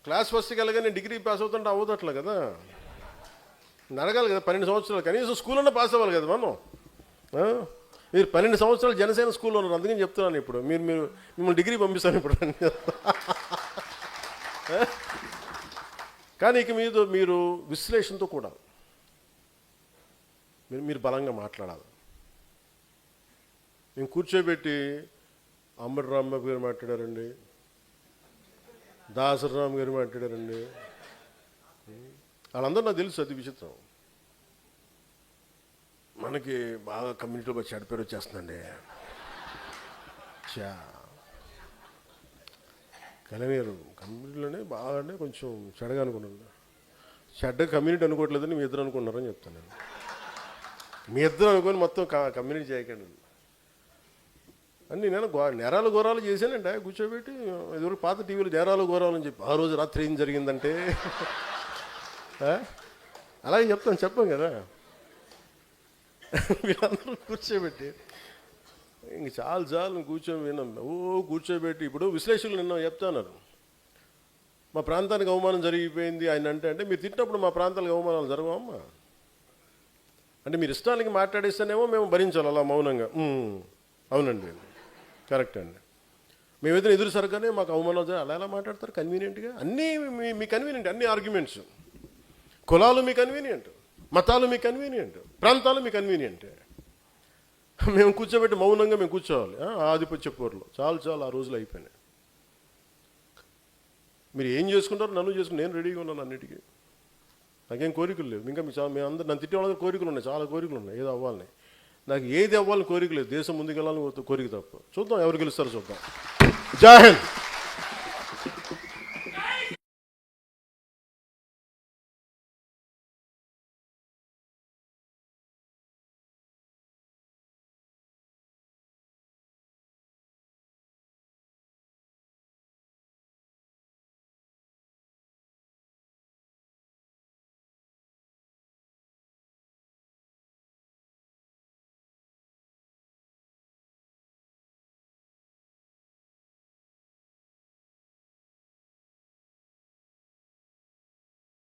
క్లాస్ ఫస్ట్కి వెళ్ళగానే డిగ్రీ పాస్ అవుతుంటే అవ్వదట్లా కదా. అడగాలి కదా 12 సంవత్సరాలు, కనీసం స్కూల్లో పాస్ అవ్వాలి కదా మనం. మీరు 12 సంవత్సరాలు జనసేన స్కూల్లో ఉన్నారు, అందుకని చెప్తున్నాను. ఇప్పుడు మిమ్మల్ని డిగ్రీ పంపిస్తాను ఇప్పుడు. కానీ ఇక మీరు విశ్లేషణతో కూడా మీరు బలంగా మాట్లాడాలి. మేము కూర్చోబెట్టి అంబటి రాంబాబు గారు మాట్లాడారండి, దాసరామ్ గారు మాట్లాడారండి, వాళ్ళందరూ నాకు తెలుసు. అది విచిత్రం. మనకి బాగా కమ్యూనిటీలో చెడ్డ పేరు వచ్చేస్తుందండి. కలనీరు కమ్యూనిటీలోనే బాగానే కొంచెం చెడగా అనుకున్నాను. చెడ్డ కమ్యూనిటీ అనుకోవట్లేదని మీ ఇద్దరు అనుకున్నారని చెప్తాను నేను. మీ ఇద్దరు అనుకొని మొత్తం కమ్యూనిటీ చేయకండి అన్నీ. నేను నేరాలు ఘోరాలు చేశానండి, కూర్చోబెట్టి ఎదురు పాత టీవీలో నేరాలు ఘోరాలు అని చెప్పి, ఆ రోజు రాత్రి ఏం జరిగిందంటే అలాగే చెప్పాం కదా. వీళ్ళందరూ కూర్చోబెట్టి ఇంక చాలు కూర్చొని విన్నాం. కూర్చోబెట్టి ఇప్పుడు విశ్లేషకులు నిన్న చెప్తున్నారు, మా ప్రాంతానికి అవమానం జరిగిపోయింది ఆయన అంటే మీరు తిట్టినప్పుడు మా ప్రాంతాలకు అవమానాలు జరగవమ్మా అంటే మీరు ఇష్టానికి మాట్లాడేస్తేనేమో మేము భరించాలి అలా మౌనంగా. అవునండి, కరెక్ట్ అండి. మేము ఏదైనా ఎదురు సరిగానే మాకు అవమానాలు అలా ఎలా మాట్లాడతారు కన్వీనియంట్గా. అన్నీ మీ కన్వీనియంట్, అన్ని ఆర్గ్యుమెంట్స్. కులాలు మీ కన్వీనియంట్, మతాలు మీ కన్వీనియంట్, ప్రాంతాలు మీ కన్వీనియంట్. మేము కూర్చోబెట్టి మౌనంగా మేము కూర్చోవాలి ఆధిపత్య పోరులో. చాలు ఆ రోజులు అయిపోయినాయి. మీరు ఏం చేసుకుంటారో నన్ను చేసుకుని నేను రెడీగా ఉన్నాను అన్నిటికీ. నాకేం కోరికలు లేవు. ఇంకా మేము అందరూ నన్ను తిట్టే వాళ్ళకి కోరికలు ఉన్నాయి, చాలా కోరికలు ఉన్నాయి. ఏదో అవ్వాలని, నాకు ఏది అవ్వాలని కోరిక లేదు, దేశం ముందుకు వెళ్ళాలని కోరిక తప్ప. చూద్దాం ఎవరు గెలుస్తారో చూద్దాం. జై హింద్.